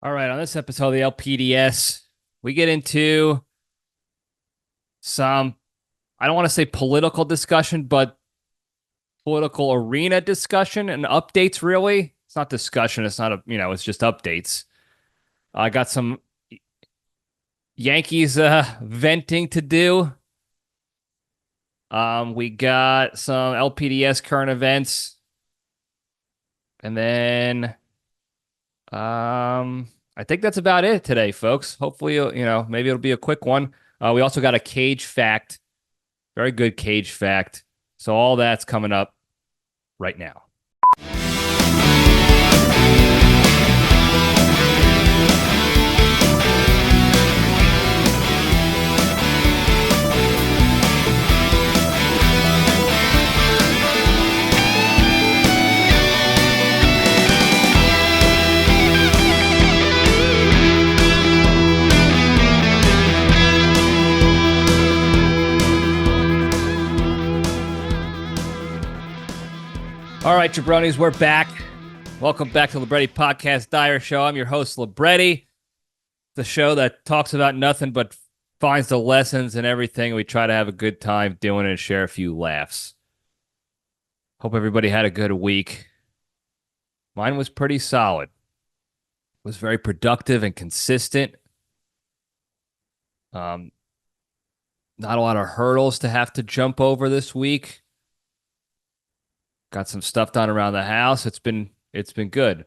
All right, on this episode of the LPDS, we get into some, I don't want to say political discussion, but political arena discussion and updates, really. It's not discussion. It's not it's just updates. I got some Yankees venting to do. We got some LPDS current events. And then I think that's about it today, folks. Hopefully, maybe it'll be a quick one. We also got a Cage fact, very good Cage fact. So all that's coming up right now. All right, Jabronis, we're back. Welcome back to Libretti Podcast Diary Show. I'm your host, Libretti, the show that talks about nothing but finds the lessons and everything. We try to have a good time doing it and share a few laughs. Hope everybody had a good week. Mine was pretty solid. It was very productive and consistent. Not a lot of hurdles to have to jump over this week. Got some stuff done around the house. It's been good.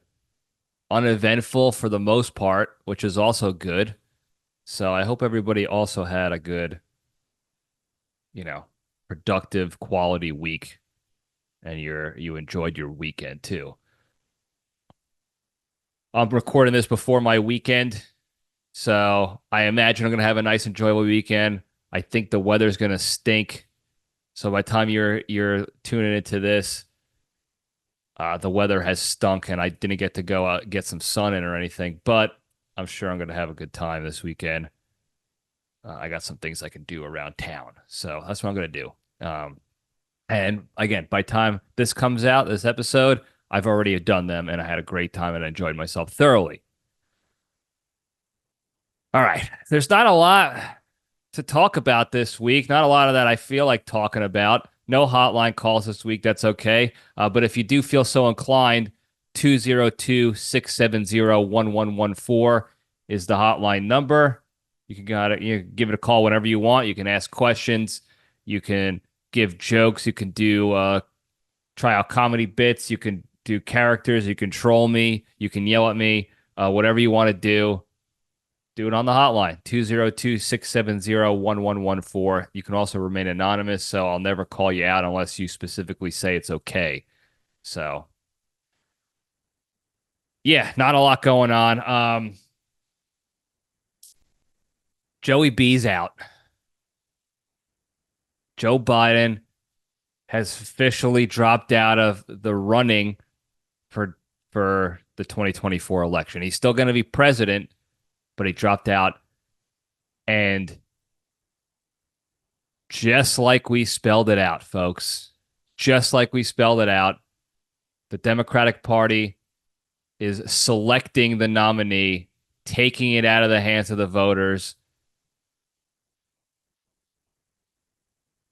Uneventful for the most part, which is also good. So I hope everybody also had a good, productive quality week and you enjoyed your weekend too. I'm recording this before my weekend, so I imagine I'm going to have a nice enjoyable weekend. I think the weather's going to stink. So by the time you're tuning into this, the weather has stunk, and I didn't get to go out get some sun in or anything. But I'm sure I'm going to have a good time this weekend. I got some things I can do around town, so that's what I'm going to do. And again, by the time this comes out, this episode, I've already done them, and I had a great time and I enjoyed myself thoroughly. All right, there's not a lot to talk about this week. Not a lot of that I feel like talking about. No hotline calls this week. That's okay. But if you do feel so inclined, 202-670-1114 is the hotline number. You can give it a call whenever you want. You can ask questions. You can give jokes. You can do try out comedy bits. You can do characters. You can troll me. You can yell at me. Whatever you want to do. Do it on the hotline, 202-670-1114. You can also remain anonymous, so I'll never call you out unless you specifically say it's okay. So, yeah, not a lot going on. Joey B's out. Joe Biden has officially dropped out of the running for the 2024 election. He's still going to be president, but he dropped out. And just like we spelled it out, folks, just like we spelled it out, the Democratic Party is selecting the nominee, taking it out of the hands of the voters.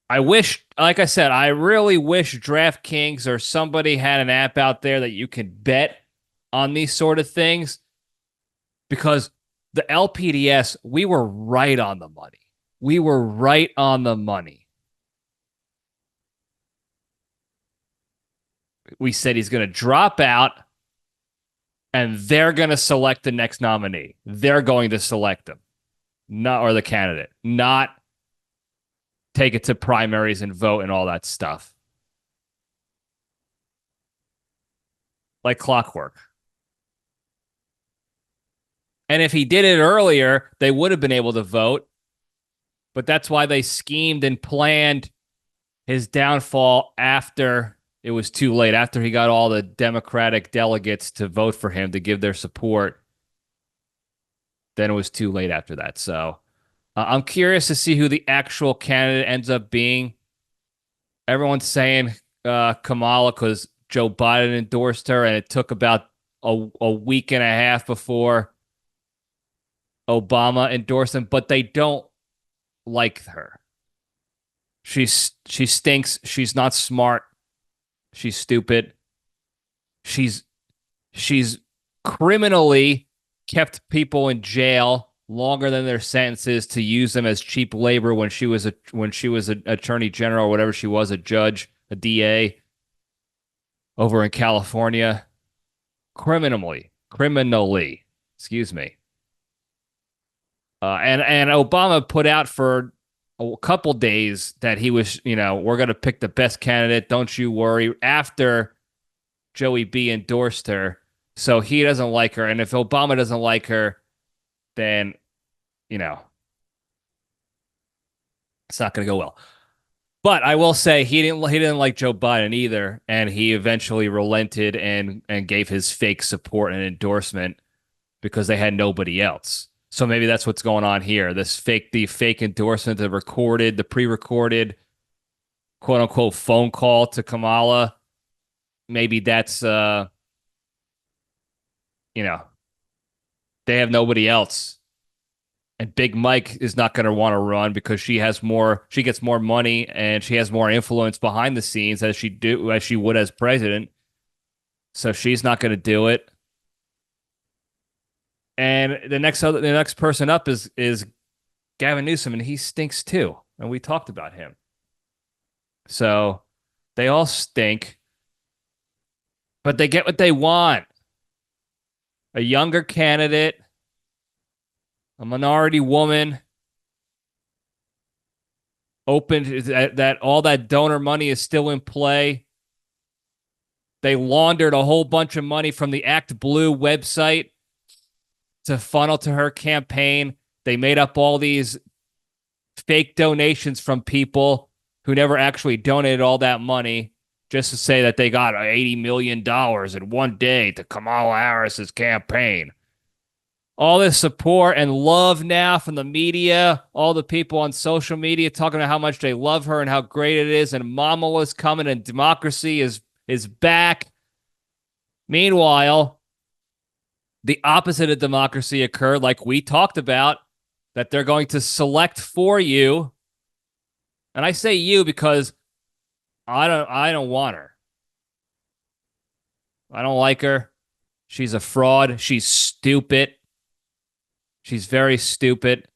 I wish, like I said, I really wish DraftKings or somebody had an app out there that you can bet on these sort of things, because the LPDS, we were right on the money. We were right on the money. We said he's going to drop out and they're going to select the next nominee. They're going to select him, or the candidate, not take it to primaries and vote and all that stuff. Like clockwork. And if he did it earlier, they would have been able to vote. But that's why they schemed and planned his downfall after it was too late, after he got all the Democratic delegates to vote for him, to give their support. Then it was too late after that. So I'm curious to see who the actual candidate ends up being. Everyone's saying Kamala because Joe Biden endorsed her, and it took about a week and a half before Obama endorsed him, but they don't like her. She stinks. She's not smart. She's stupid. She's she's criminally kept people in jail longer than their sentences to use them as cheap labor when she was an attorney general or whatever she was, a judge, a DA over in California. Criminally, excuse me. And Obama put out for a couple days that he was, we're going to pick the best candidate. Don't you worry. After Joey B endorsed her. So he doesn't like her. And if Obama doesn't like her, then, it's not going to go well. But I will say he didn't like Joe Biden either. And he eventually relented and gave his fake support and endorsement because they had nobody else. So maybe that's what's going on here. The fake endorsement, the pre-recorded, quote unquote, phone call to Kamala. Maybe that's, they have nobody else. And Big Mike is not going to want to run because she gets more money and she has more influence behind the scenes as she would as president. So she's not going to do it. And the next person up is Gavin Newsom, and he stinks too. And we talked about him. So they all stink, but they get what they want. A younger candidate, a minority woman, open that all that donor money is still in play. They laundered a whole bunch of money from the Act Blue website to funnel to her campaign. They made up all these fake donations from people who never actually donated all that money just to say that they got $80 million in one day to Kamala Harris's campaign. All this support and love now from the media, all the people on social media talking about how much they love her and how great it is, and Mamala's coming and democracy is back. Meanwhile, the opposite of democracy occurred, like we talked about, that they're going to select for you. And I say you because I don't want her. I don't like her. She's a fraud. She's stupid. She's very stupid.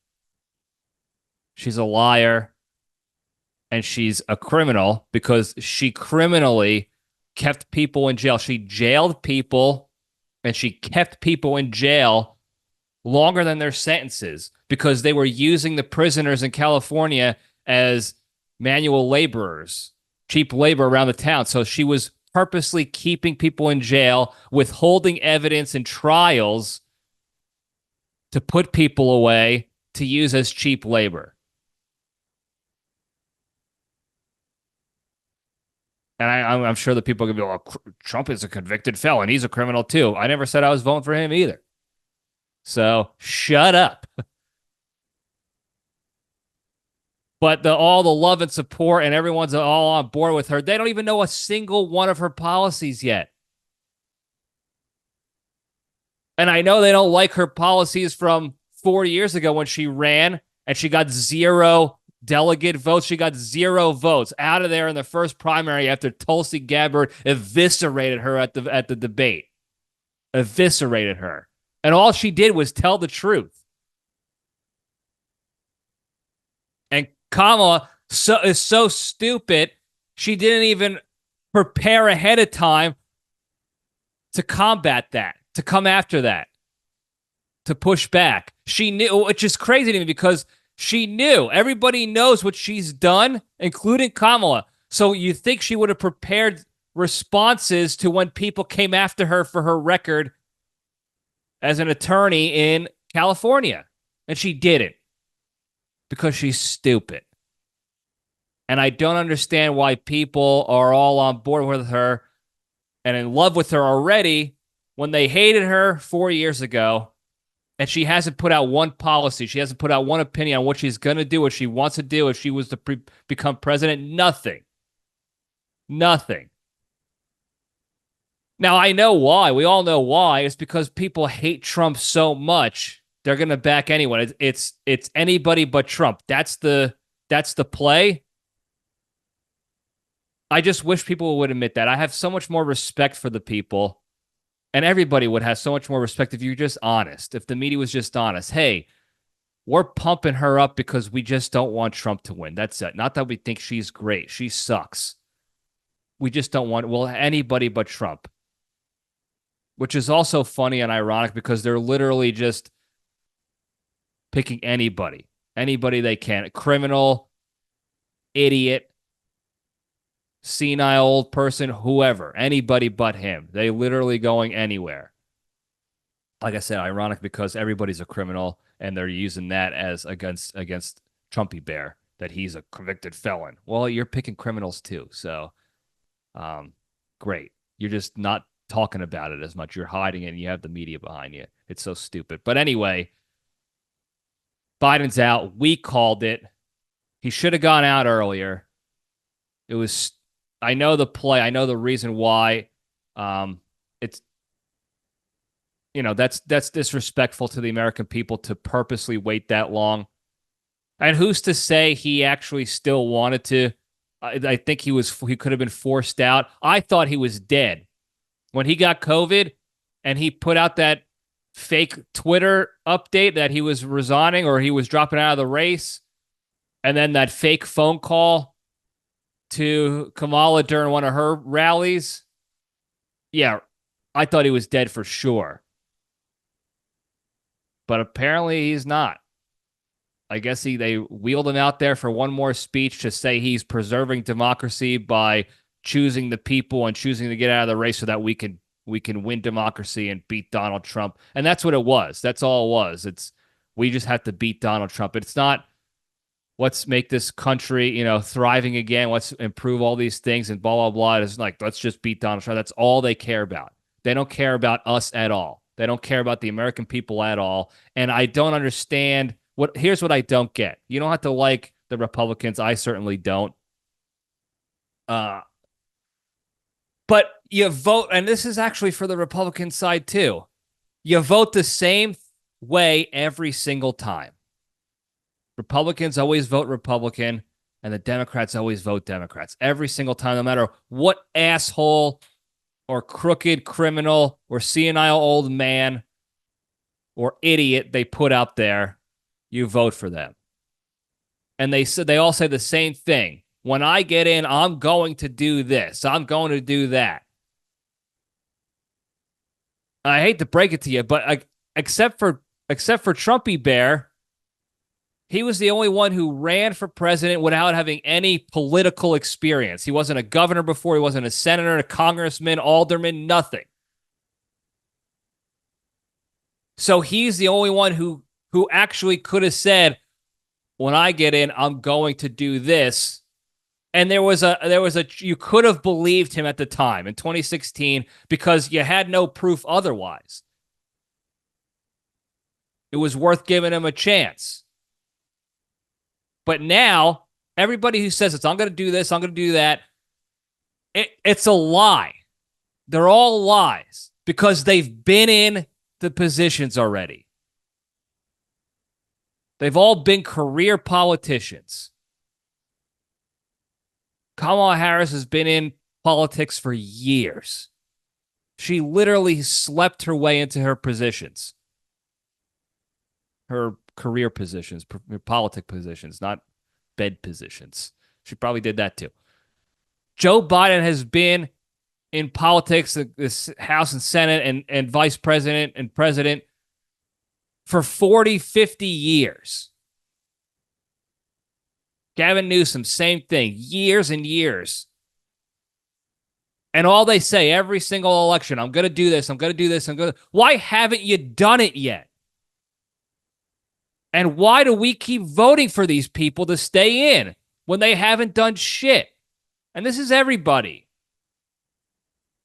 She's a liar. And she's a criminal because she criminally kept people in jail. She jailed people and she kept people in jail longer than their sentences because they were using the prisoners in California as manual laborers, cheap labor around the town. So she was purposely keeping people in jail, withholding evidence in trials to put people away to use as cheap labor. And I'm sure the people are going to be like, oh, Trump is a convicted felon. He's a criminal too. I never said I was voting for him either. So shut up. But all the love and support and everyone's all on board with her. They don't even know a single one of her policies yet. And I know they don't like her policies from 4 years ago when she ran and she got 0 delegate votes. She got 0 votes out of there in the first primary after Tulsi Gabbard eviscerated her at the debate. Eviscerated her. And all she did was tell the truth. And Kamala is so stupid, she didn't even prepare ahead of time to combat that, to come after that, to push back. She knew, which is crazy to me because she knew. Everybody knows what she's done, including Kamala. So you think she would have prepared responses to when people came after her for her record as an attorney in California. And she didn't because she's stupid. And I don't understand why people are all on board with her and in love with her already when they hated her 4 years ago. And she hasn't put out one policy. She hasn't put out one opinion on what she's going to do, what she wants to do if she was to become president. Nothing. Nothing. Now, I know why. We all know why. It's because people hate Trump so much they're going to back anyone. It's anybody but Trump. That's the play. I just wish people would admit that. I have so much more respect for the people, and everybody would have so much more respect if you're just honest. If the media was just honest. Hey, we're pumping her up because we just don't want Trump to win. That's it. Not that we think she's great. She sucks. We just don't want, well, anybody but Trump. Which is also funny and ironic because they're literally just picking anybody they can. Criminal, idiot, senile old person, whoever, anybody but him. They literally going anywhere. Like I said, ironic because everybody's a criminal and they're using that as against Trumpy Bear, that he's a convicted felon. Well, you're picking criminals too. So great. You're just not talking about it as much. You're hiding it and you have the media behind you. It's so stupid. But anyway, Biden's out. We called it. He should have gone out earlier. It was, I know the play. I know the reason why. It's, that's disrespectful to the American people to purposely wait that long. And who's to say he actually still wanted to? I think he could have been forced out. I thought he was dead when he got COVID and he put out that fake Twitter update that he was resigning or he was dropping out of the race. And then that fake phone call to Kamala during one of her rallies. Yeah, I thought he was dead for sure. But apparently he's not. I guess they wheeled him out there for one more speech to say he's preserving democracy by choosing the people and choosing to get out of the race so that we can win democracy and beat Donald Trump. And that's what it was. That's all it was. We just have to beat Donald Trump. It's not let's make this country, thriving again. Let's improve all these things and blah, blah, blah. It's like, let's just beat Donald Trump. That's all they care about. They don't care about us at all. They don't care about the American people at all. And I don't understand here's what I don't get. You don't have to like the Republicans. I certainly don't. But you vote, and this is actually for the Republican side too. You vote the same way every single time. Republicans always vote Republican, and the Democrats always vote Democrats. Every single time, no matter what asshole or crooked criminal or senile old man or idiot they put out there, you vote for them. And they all say the same thing. When I get in, I'm going to do this. I'm going to do that. I hate to break it to you, but except for Trumpy Bear, he was the only one who ran for president without having any political experience. He wasn't a governor before. He wasn't a senator, a congressman, alderman, nothing. So he's the only one who actually could have said, when I get in, I'm going to do this. And you could have believed him at the time in 2016 because you had no proof otherwise. It was worth giving him a chance. But now, everybody who says I'm going to do this, I'm going to do that, it's a lie. They're all lies because they've been in the positions already. They've all been career politicians. Kamala Harris has been in politics for years. She literally slept her way into her positions. Her career positions, politic positions, not bed positions. She probably did that too. Joe Biden has been in politics, this House and Senate and vice president and president for 40, 50 years. Gavin Newsom, same thing, years and years. And all they say every single election, I'm going to do this, I'm going to do this, Why haven't you done it yet? And why do we keep voting for these people to stay in when they haven't done shit? And this is everybody.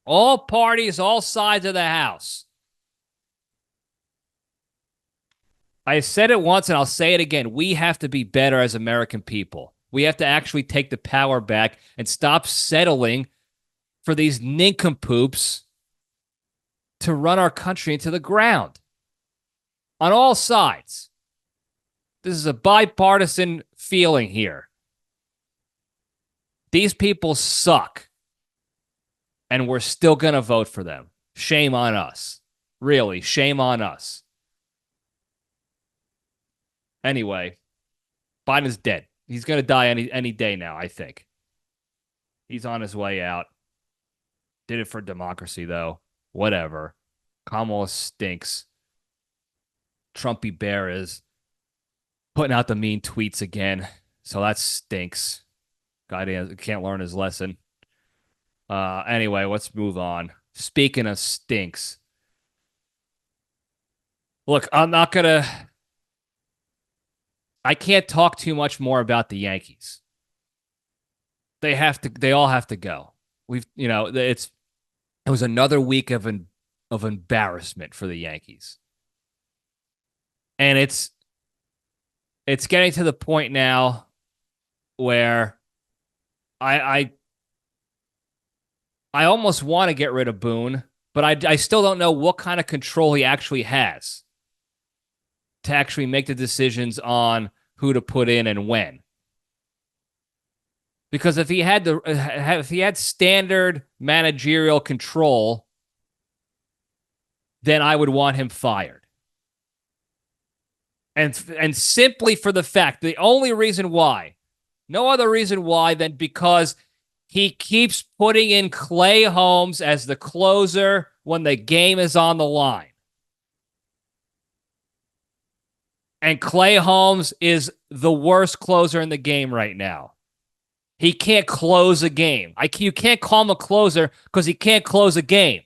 All parties, all sides of the house. I said it once and I'll say it again. We have to be better as American people. We have to actually take the power back and stop settling for these nincompoops to run our country into the ground. on all sides. This is a bipartisan feeling here. These people suck, and we're still going to vote for them. Shame on us. Really, shame on us. Anyway, Biden's dead. He's going to die any day now, I think. He's on his way out. Did it for democracy, though. Whatever. Kamala stinks. Trumpy Bear is putting out the mean tweets again. So that stinks. Guy can't learn his lesson. Anyway, let's move on. Speaking of stinks. Look, I can't talk too much more about the Yankees. They all have to go. It was another week of embarrassment for the Yankees. And it's getting to the point now where I almost want to get rid of Boone, but I still don't know what kind of control he actually has to actually make the decisions on who to put in and when. Because if he had standard managerial control, then I would want him fired. And simply for the fact, the only reason why, no other reason why than because he keeps putting in Clay Holmes as the closer when the game is on the line. And Clay Holmes is the worst closer in the game right now. He can't close a game. You can't call him a closer because he can't close a game.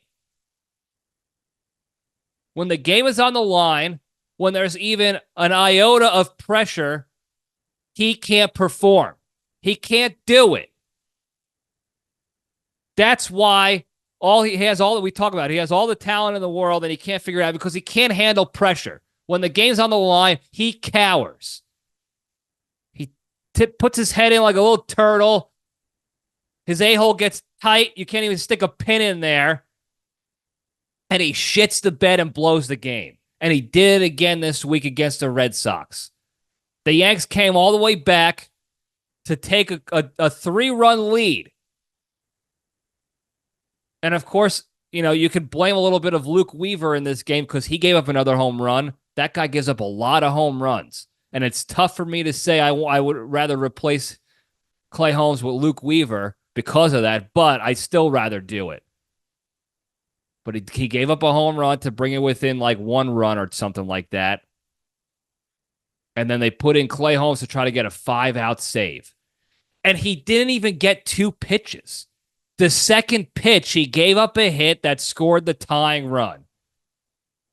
When the game is on the line, when there's even an iota of pressure, he can't perform. He can't do it. That's why he has all the talent in the world, and he can't figure it out because he can't handle pressure. When the game's on the line, he cowers. He puts his head in like a little turtle. His a-hole gets tight. You can't even stick a pin in there. And he shits the bed and blows the game. And he did it again this week against the Red Sox. The Yanks came all the way back to take a 3-run lead. And of course, you can blame a little bit of Luke Weaver in this game because he gave up another home run. That guy gives up a lot of home runs. And it's tough for me to say I would rather replace Clay Holmes with Luke Weaver because of that, but I'd still rather do it. But he gave up a home run to bring it within like 1 run or something like that. And then they put in Clay Holmes to try to get a 5-out save. And he didn't even get 2 pitches. The second pitch, he gave up a hit that scored the tying run.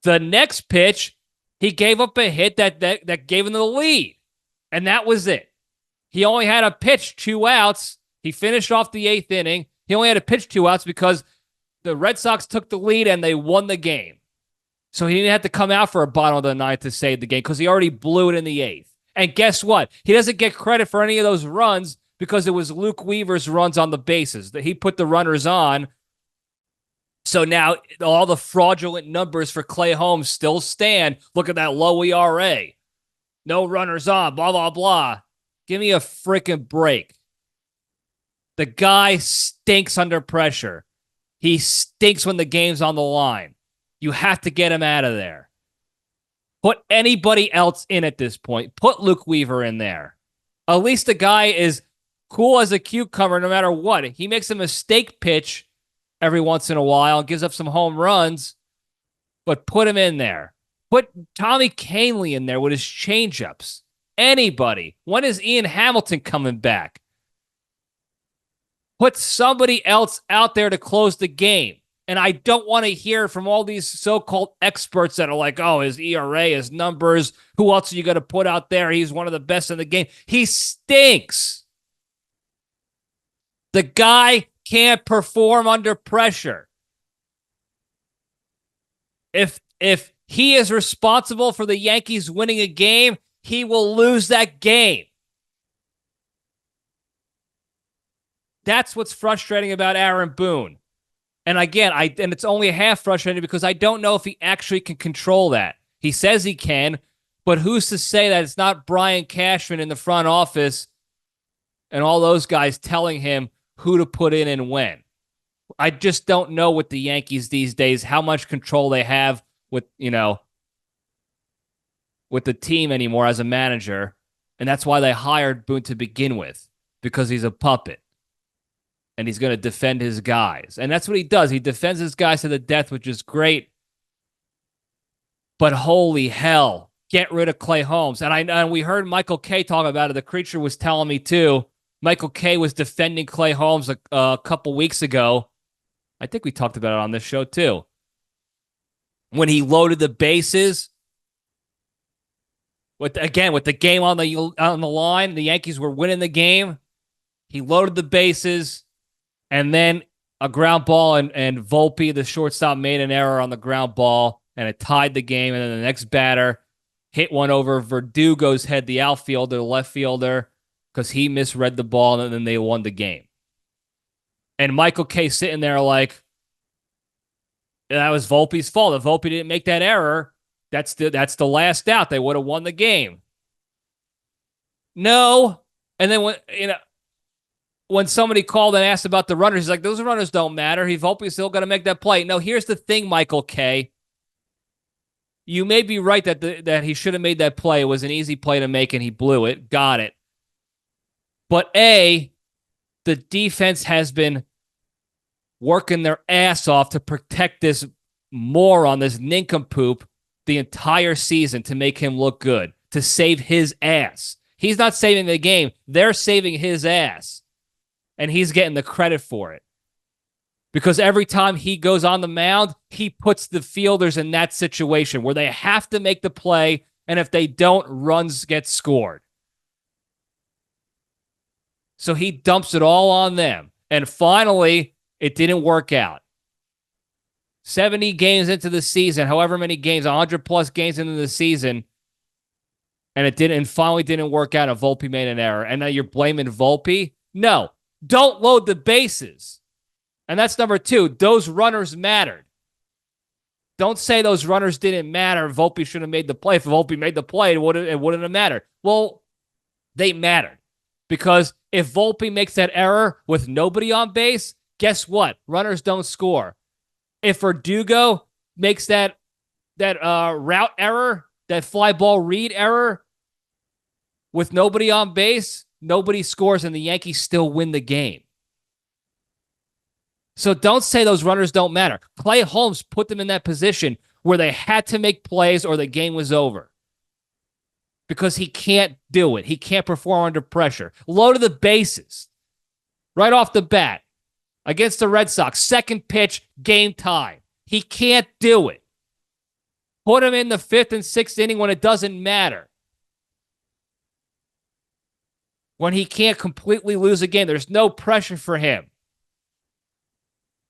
The next pitch, he gave up a hit that gave him the lead. And that was it. He only had to pitch 2 outs. He finished off the 8th inning. He only had to pitch 2 outs because the Red Sox took the lead and they won the game. So he didn't have to come out for a bottom of the 9th to save the game because he already blew it in the 8th. And guess what? He doesn't get credit for any of those runs because it was Luke Weaver's runs on the bases that he put the runners on. So now all the fraudulent numbers for Clay Holmes still stand. Look at that low ERA. No runners on, blah, blah, blah. Give me a freaking break. The guy stinks under pressure. He stinks when the game's on the line. You have to get him out of there. Put anybody else in at this point. Put Luke Weaver in there. At least the guy is cool as a cucumber no matter what. He makes a mistake pitch every once in a while and gives up some home runs, but put him in there. Put Tommy Kahnle in there with his changeups. Anybody. When is Ian Hamilton coming back? Put somebody else out there to close the game. And I don't want to hear from all these so-called experts that are like, oh, his ERA, his numbers, who else are you going to put out there? He's one of the best in the game. He stinks. The guy can't perform under pressure. If he is responsible for the Yankees winning a game, he will lose that game. That's what's frustrating about Aaron Boone. And again, and it's only half frustrating because I don't know if he actually can control that. He says he can, but who's to say that it's not Brian Cashman in the front office and all those guys telling him who to put in and when? I just don't know with the Yankees these days how much control they have with, with the team anymore as a manager. And that's why they hired Boone to begin with, because he's a puppet and he's going to defend his guys. And that's what he does. He defends his guys to the death, which is great. But holy hell, get rid of Clay Holmes. And we heard Michael Kay talk about it. The creature was telling me too. Michael Kay was defending Clay Holmes a couple weeks ago. I think we talked about it on this show too. When he loaded the bases, with the game on the line, the Yankees were winning the game. He loaded the bases, and then a ground ball, and Volpe, the shortstop, made an error on the ground ball, and it tied the game. And then the next batter hit one over Verdugo's head, the outfielder, the left fielder, because he misread the ball, and then they won the game. And Michael Kay sitting there like, that was Volpe's fault. If Volpe didn't make that error, that's the last out. They would have won the game. No. And then when somebody called and asked about the runners, he's like, those runners don't matter. Volpe's still going to make that play. No, here's the thing, Michael Kay. You may be right that he should have made that play. It was an easy play to make, and he blew it. Got it. But the defense has been working their ass off to protect this moron, this nincompoop, the entire season to make him look good, to save his ass. He's not saving the game. They're saving his ass. And he's getting the credit for it. Because every time he goes on the mound, he puts the fielders in that situation where they have to make the play, and if they don't, runs get scored. So he dumps it all on them. And finally, it didn't work out. 70 games into the season, however many games, 100-plus games into the season, and it finally didn't work out, and Volpe made an error. And now you're blaming Volpe? No. Don't load the bases. And that's number two. Those runners mattered. Don't say those runners didn't matter. Volpe should have made the play. If Volpe made the play, it wouldn't have mattered. Well, they mattered. Because if Volpe makes that error with nobody on base, guess what? Runners don't score. If Verdugo makes that route error, that fly ball read error with nobody on base, nobody scores, and the Yankees still win the game. So don't say those runners don't matter. Clay Holmes put them in that position where they had to make plays or the game was over. Because he can't do it. He can't perform under pressure. Load of the bases. Right off the bat. Against the Red Sox. Second pitch, game time. He can't do it. Put him in the 5th and 6th inning when it doesn't matter. When he can't completely lose a game. There's no pressure for him.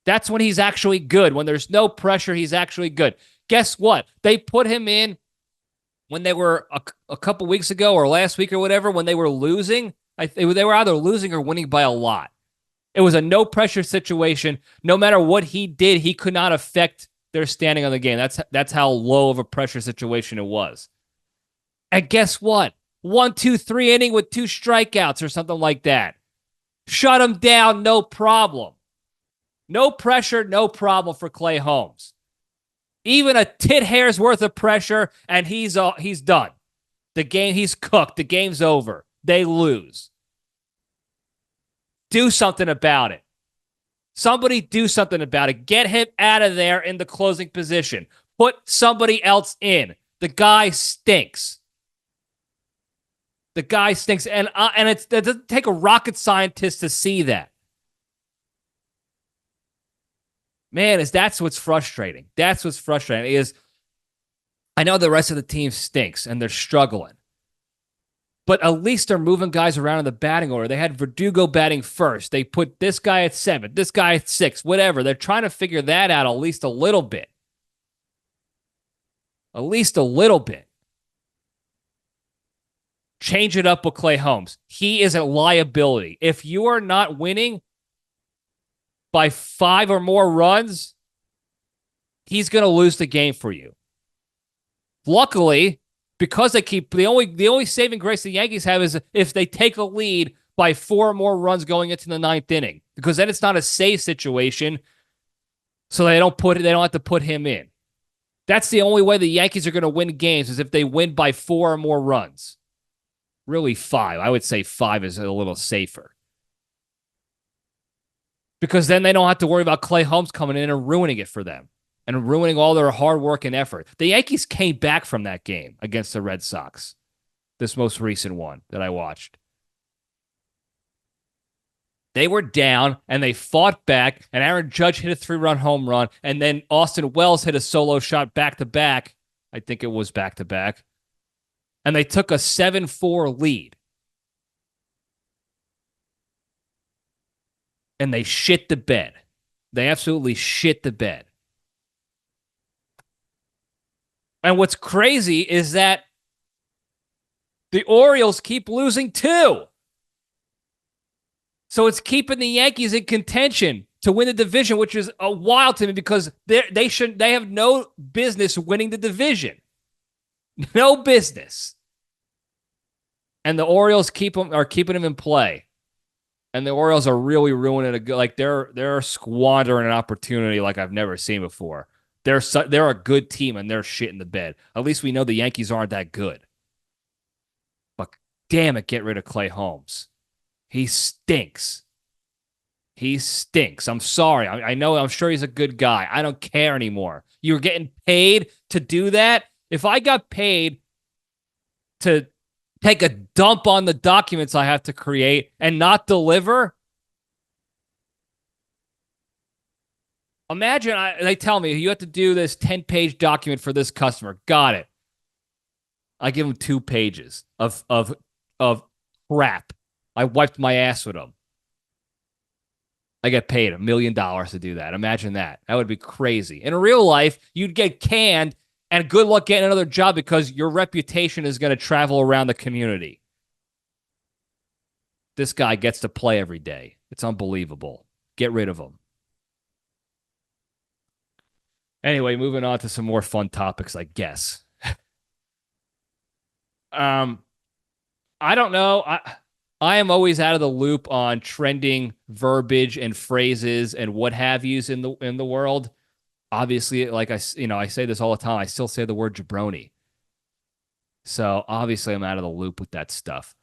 That's when he's actually good. When there's no pressure, he's actually good. Guess what? They put him in when they were a couple weeks ago or last week or whatever, when they were losing. They were either losing or winning by a lot. It was a no-pressure situation. No matter what he did, he could not affect their standing on the game. That's how low of a pressure situation it was. And guess what? 1, 2, 3 inning with 2 strikeouts or something like that. Shut him down, no problem. No pressure, no problem for Clay Holmes. Even a tit hair's worth of pressure, and he's done. He's cooked. The game's over. They lose. Do something about it. Somebody do something about it. Get him out of there in the closing position. Put somebody else in. The guy stinks. The guy stinks. And it doesn't take a rocket scientist to see that. Man, that's what's frustrating. That's what's frustrating is I know the rest of the team stinks and they're struggling. But at least they're moving guys around in the batting order. They had Verdugo batting first. They put this guy at 7, this guy at 6, whatever. They're trying to figure that out at least a little bit. At least a little bit. Change it up with Clay Holmes. He is a liability. If you are not winning by 5 or more runs, he's going to lose the game for you. Luckily, because they keep the only saving grace the Yankees have is if they take a lead by 4 more runs going into the 9th inning, because then it's not a save situation, so they don't have to put him in. That's the only way the Yankees are going to win games, is if they win by 4 or more runs. Really 5. I would say 5 is a little safer. Because then they don't have to worry about Clay Holmes coming in and ruining it for them and ruining all their hard work and effort. The Yankees came back from that game against the Red Sox, this most recent one that I watched. They were down, and they fought back, and Aaron Judge hit a 3-run home run, and then Austin Wells hit a solo shot back-to-back. I think it was back-to-back. And they took a 7-4 lead. And they shit the bed. They absolutely shit the bed. And what's crazy is that the Orioles keep losing too. So it's keeping the Yankees in contention to win the division, which is wild to me, because they have no business winning the division. No business. And the Orioles are keeping them in play. And the Orioles are really ruining they're squandering an opportunity like I've never seen before. They're a good team, and they're shit in the bed. At least we know the Yankees aren't that good. But damn it, get rid of Clay Holmes. He stinks. He stinks. I'm sorry. I know. I'm sure he's a good guy. I don't care anymore. You're getting paid to do that. If I got paid to take a dump on the documents I have to create and not deliver, imagine they tell me you have to do this 10-page document for this customer. Got it. I give them 2 pages of crap. I wiped my ass with them. I get paid $1 million to do that. Imagine that. That would be crazy. In real life, you'd get canned, and good luck getting another job, because your reputation is going to travel around the community. This guy gets to play every day. It's unbelievable. Get rid of him. Anyway, moving on to some more fun topics, I guess. I don't know. I am always out of the loop on trending verbiage and phrases and what have yous in the world. Obviously, like I say this all the time. I still say the word jabroni. So obviously, I'm out of the loop with that stuff.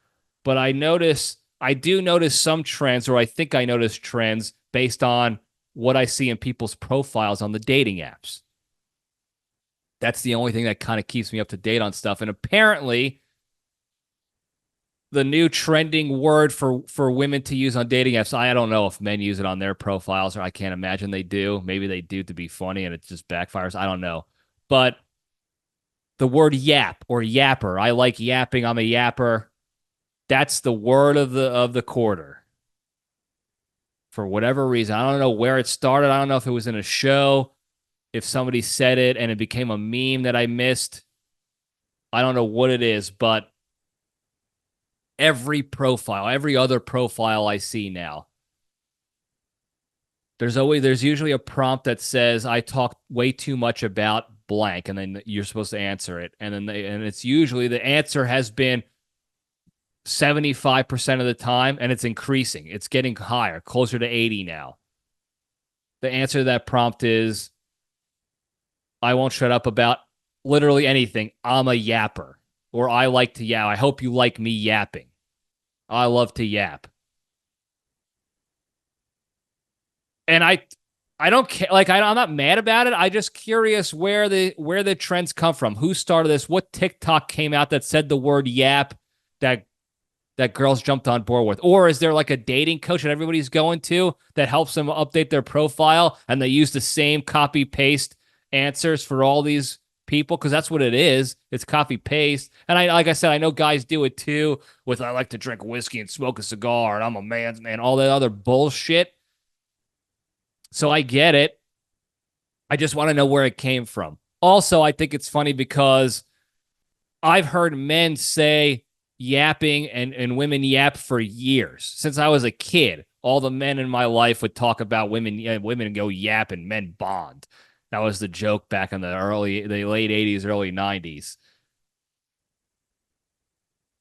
But I do notice some trends, or I think I notice trends based on what I see in people's profiles on the dating apps. That's the only thing that kind of keeps me up to date on stuff. And apparently, the new trending word for women to use on dating apps, I don't know if men use it on their profiles, or I can't imagine they do. Maybe they do to be funny and it just backfires. I don't know. But the word yap or yapper, I like yapping, I'm a yapper. That's the word of the quarter. For whatever reason. I don't know where it started. I don't know if it was in a show, if somebody said it and it became a meme that I missed. I don't know what it is, but every other profile I see now, there's usually a prompt that says, I talk way too much about blank, and then you're supposed to answer it. And it's usually the answer has been 75% of the time, and it's increasing. It's getting higher, closer to 80 now. The answer to that prompt is, I won't shut up about literally anything. I'm a yapper. Or I like to yap. I hope you like me yapping. I love to yap. And I don't care. Like, I'm not mad about it. I just curious where the trends come from. Who started this? What TikTok came out that said the word yap that girls jumped on board with? Or is there like a dating coach that everybody's going to that helps them update their profile, and they use the same copy paste answers for all these people? Because that's what it is. It's copy paste. And like I said, I know guys do it too, with I like to drink whiskey and smoke a cigar and I'm a man's man, all that other bullshit. So I get it. I just want to know where it came from. Also, I think it's funny because I've heard men say yapping and women yap for years. Since I was a kid, all the men in my life would talk about women go yap and men bond. That was the joke back in the late 80s, early 90s.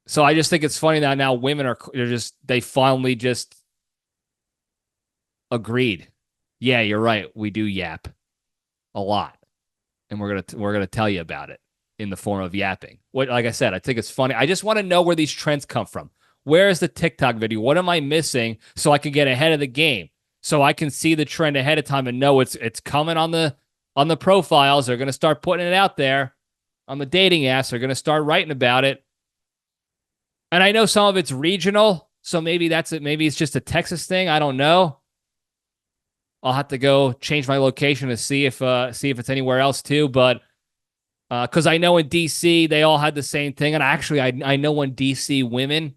So I just think it's funny that now women they finally just agreed. Yeah, you're right. We do yap a lot, and we're gonna tell you about it in the form of yapping. What, like I said, I think it's funny. I just want to know where these trends come from. Where is the TikTok video? What am I missing so I can get ahead of the game? So I can see the trend ahead of time and know it's coming on the profiles. They're gonna start putting it out there on the dating apps. They're gonna start writing about it. And I know some of it's regional, so maybe that's it. Maybe it's just a Texas thing. I don't know. I'll have to go change my location to see if it's anywhere else too. But because I know in DC they all had the same thing, and actually I know when DC women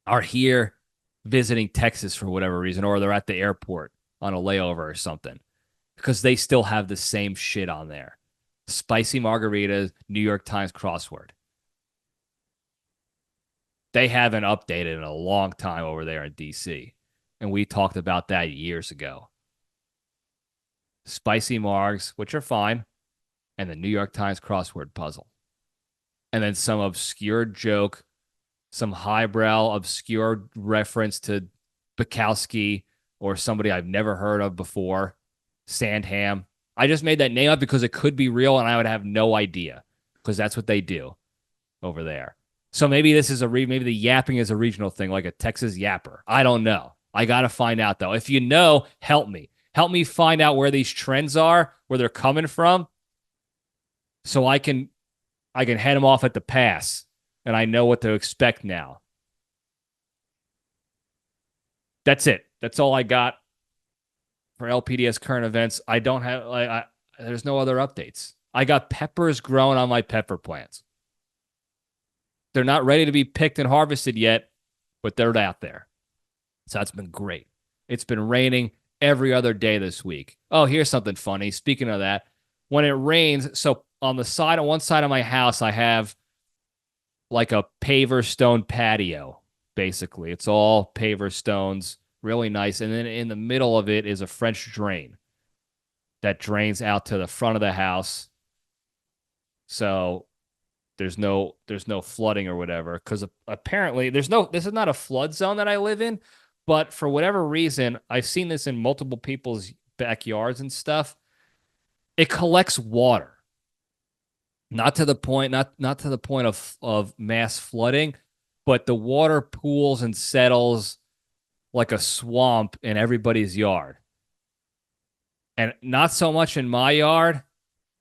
are here visiting Texas for whatever reason, or they're at the airport on a layover or something, because they still have the same shit on there. Spicy margaritas, New York Times crossword. They haven't updated in a long time over there in DC. And we talked about that years ago. Spicy margs, which are fine, and the New York Times crossword puzzle. And then some obscure joke, some highbrow, obscure reference to Bukowski or somebody I've never heard of before, Sandham. I just made that name up because it could be real and I would have no idea, because that's what they do over there. So maybe this is maybe the yapping is a regional thing, like a Texas yapper. I don't know. I got to find out, though. If you know, help me. Help me find out where these trends are, where they're coming from, so I can head them off at the pass, and I know what to expect now. That's it. That's all I got for LPDS current events. I don't have there's no other updates. I got peppers growing on my pepper plants. They're not ready to be picked and harvested yet, but they're out there. So that's been great. It's been raining every other day this week. Oh, here's something funny. Speaking of that, when it rains, so on one side of my house, I have like a paver stone patio, basically. It's all paver stones, really nice. And then in the middle of it is a French drain that drains out to the front of the house. So there's no flooding or whatever, because apparently this is not a flood zone that I live in, but for whatever reason, I've seen this in multiple people's backyards and stuff. It collects water. Not to the point of mass flooding, but the water pools and settles like a swamp in everybody's yard. And not so much in my yard,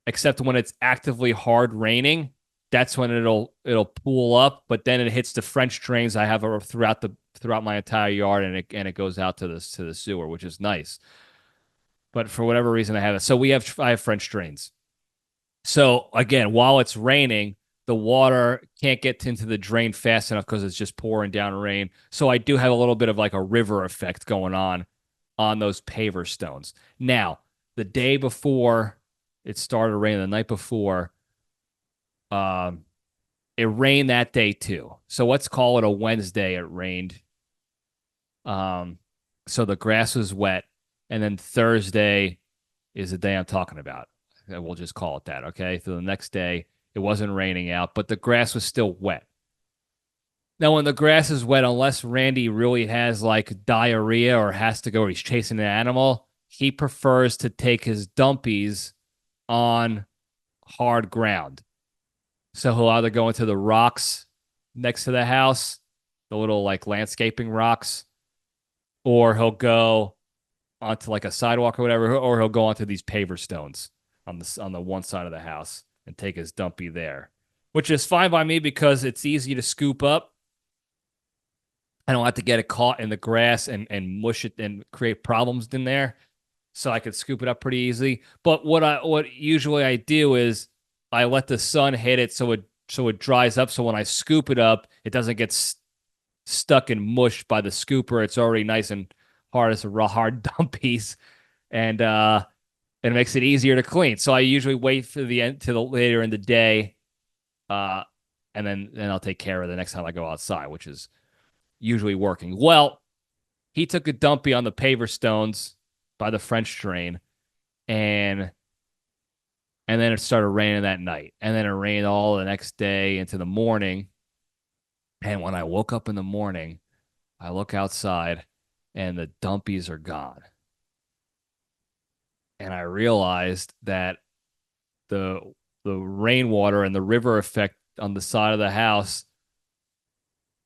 except when it's actively hard raining. That's when it'll pool up, but then it hits the French drains I have throughout my entire yard, and it goes out to the sewer, which is nice. But for whatever reason, I have it. So I have French drains. So again, while it's raining, the water can't get into the drain fast enough because it's just pouring down rain. So I do have a little bit of like a river effect going on those paver stones. Now, the day before it started raining, the night before, it rained that day too. So let's call it a Wednesday. It rained. So the grass was wet, and then Thursday is the day I'm talking about. We'll just call it that, okay? So the next day, it wasn't raining out, but the grass was still wet. Now, when the grass is wet, unless Randy really has like diarrhea or has to go, or he's chasing an animal, he prefers to take his dumpies on hard ground. So he'll either go into the rocks next to the house, the little like landscaping rocks, or he'll go onto like a sidewalk or whatever, or he'll go onto these paver stones on the one side of the house and take his dumpy there, which is fine by me because it's easy to scoop up. I don't have to get it caught in the grass and mush it and create problems in there. So I could scoop it up pretty easily. But what usually I do is I let the sun hit it so it dries up. So when I scoop it up, it doesn't get stuck and mushed by the scooper. It's already nice and hard as a raw hard dumpies, and it makes it easier to clean. So I usually wait for the end to the later in the day, and then I'll take care of it the next time I go outside, which is usually working. Well, he took a dumpy on the paver stones by the French drain, and And then it started raining that night. And then it rained all the next day into the morning. And when I woke up in the morning, I look outside and the dumpies are gone. And I realized that the the rainwater and the river effect on the side of the house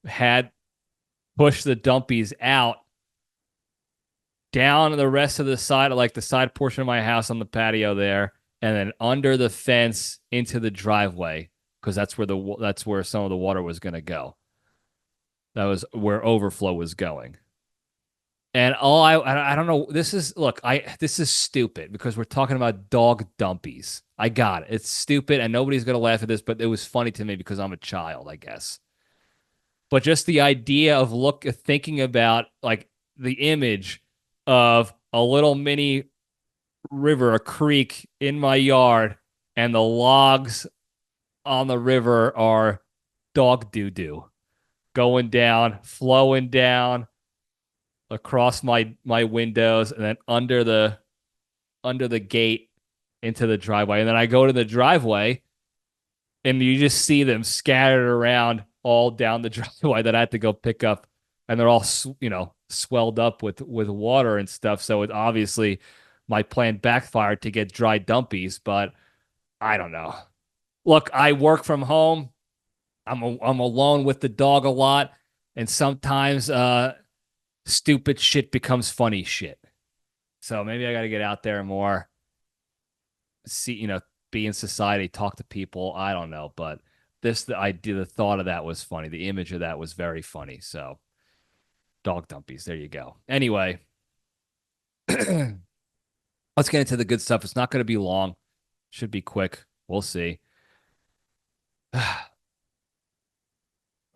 had pushed the dumpies out down the rest of the side, like the side portion of my house on the patio there, and then under the fence into the driveway because that's where some of the water was going to go. That was where overflow was going. And I don't know. This is stupid because we're talking about dog dumpies. I got it. It's stupid, and nobody's gonna laugh at this, but it was funny to me because I'm a child, I guess. But just the idea of thinking about like the image of a little mini river, a creek in my yard, and the logs on the river are dog doo doo going down, flowing down across my windows, and then under the gate into the driveway. And then I go to the driveway and you just see them scattered around all down the driveway that I had to go pick up, and they're all swelled up with water and stuff. So it obviously my plan backfired to get dry dumpies, but I don't know. Look, I work from home. I'm alone with the dog a lot, and sometimes stupid shit becomes funny shit. So maybe I got to get out there more, see, be in society, talk to people. I don't know, but the thought of that was funny. The image of that was very funny. So dog dumpies, there you go. Anyway, let's get into the good stuff. It's not going to be long. Should be quick. We'll see.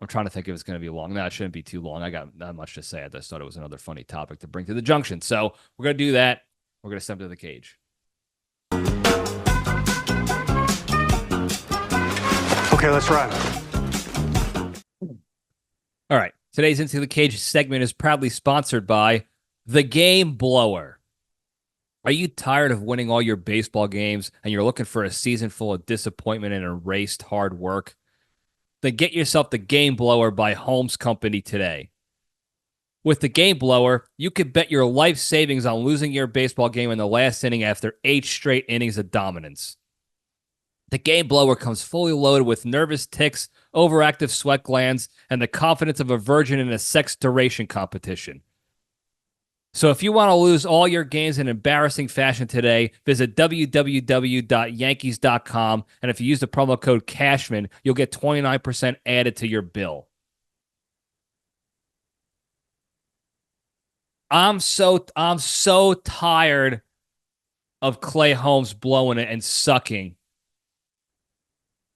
I'm trying to think if it's going to be long. No, it shouldn't be too long. I got not much to say. I just thought it was another funny topic to bring to the junction. So we're going to do that. We're going to step to the cage. Okay, let's run. All right. Today's Into the Cage segment is proudly sponsored by The Game Blower. Are you tired of winning all your baseball games and you're looking for a season full of disappointment and erased hard work? Then get yourself the Game Blower by Holmes Company today. With the Game Blower, you could bet your life savings on losing your baseball game in the last inning after 8 straight innings of dominance. The Game Blower comes fully loaded with nervous tics, overactive sweat glands, and the confidence of a virgin in a sex duration competition. So if you want to lose all your games in embarrassing fashion today, visit www.yankees.com, and if you use the promo code Cashman, you'll get 29% added to your bill. I'm so tired of Clay Holmes blowing it and sucking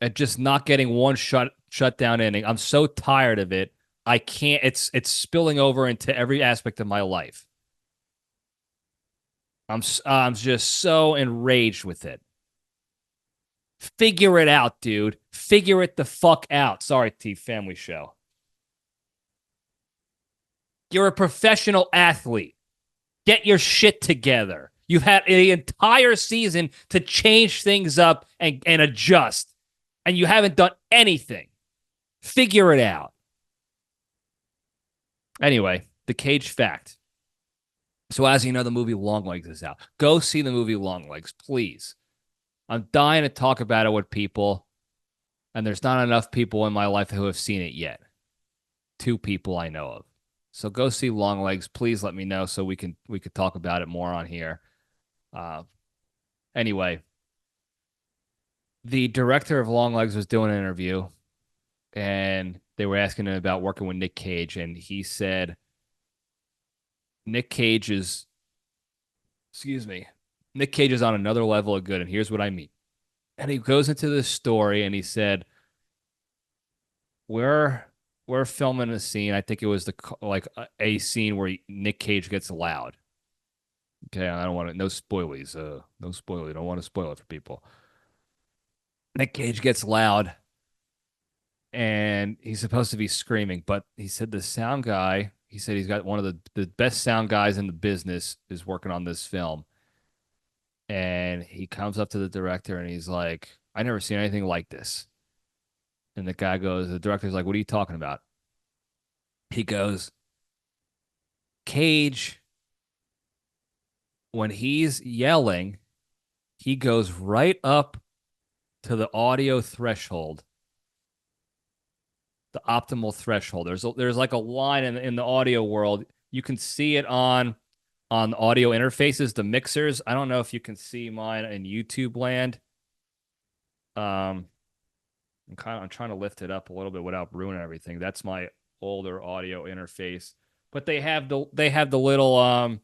and just not getting one shutdown inning. I'm so tired of it. I can't. It's spilling over into every aspect of my life. I'm just so enraged with it. Figure it out, dude. Figure it the fuck out. Sorry, T Family Show. You're a professional athlete. Get your shit together. You've had the entire season to change things up and adjust, and you haven't done anything. Figure it out. Anyway, the Cage fact. So as you know, the movie Longlegs is out. Go see the movie Longlegs, please. I'm dying to talk about it with people, and there's not enough people in my life who have seen it yet. 2 people I know of. So go see Longlegs. Please let me know so we could talk about it more on here. Anyway, the director of Longlegs was doing an interview, and they were asking him about working with Nic Cage, and he said Nic Cage is on another level of good, and here's what I mean. And he goes into this story, and he said, we're filming a scene. I think it was a scene where Nic Cage gets loud. Okay, I don't want to. No spoilies. No spoiler. I don't want to spoil it for people. Nic Cage gets loud, and he's supposed to be screaming, but he said the sound guy. He said he's got one of the best sound guys in the business is working on this film. And he comes up to the director and he's like, I never seen anything like this. And the director's like, what are you talking about? He goes, Cage, when he's yelling, he goes right up to the audio threshold, the optimal threshold. There's like a line in the audio world. You can see it on audio interfaces, the mixers. I don't know if you can see mine in YouTube land. I'm trying to lift it up a little bit without ruining everything. That's my older audio interface. But they have the little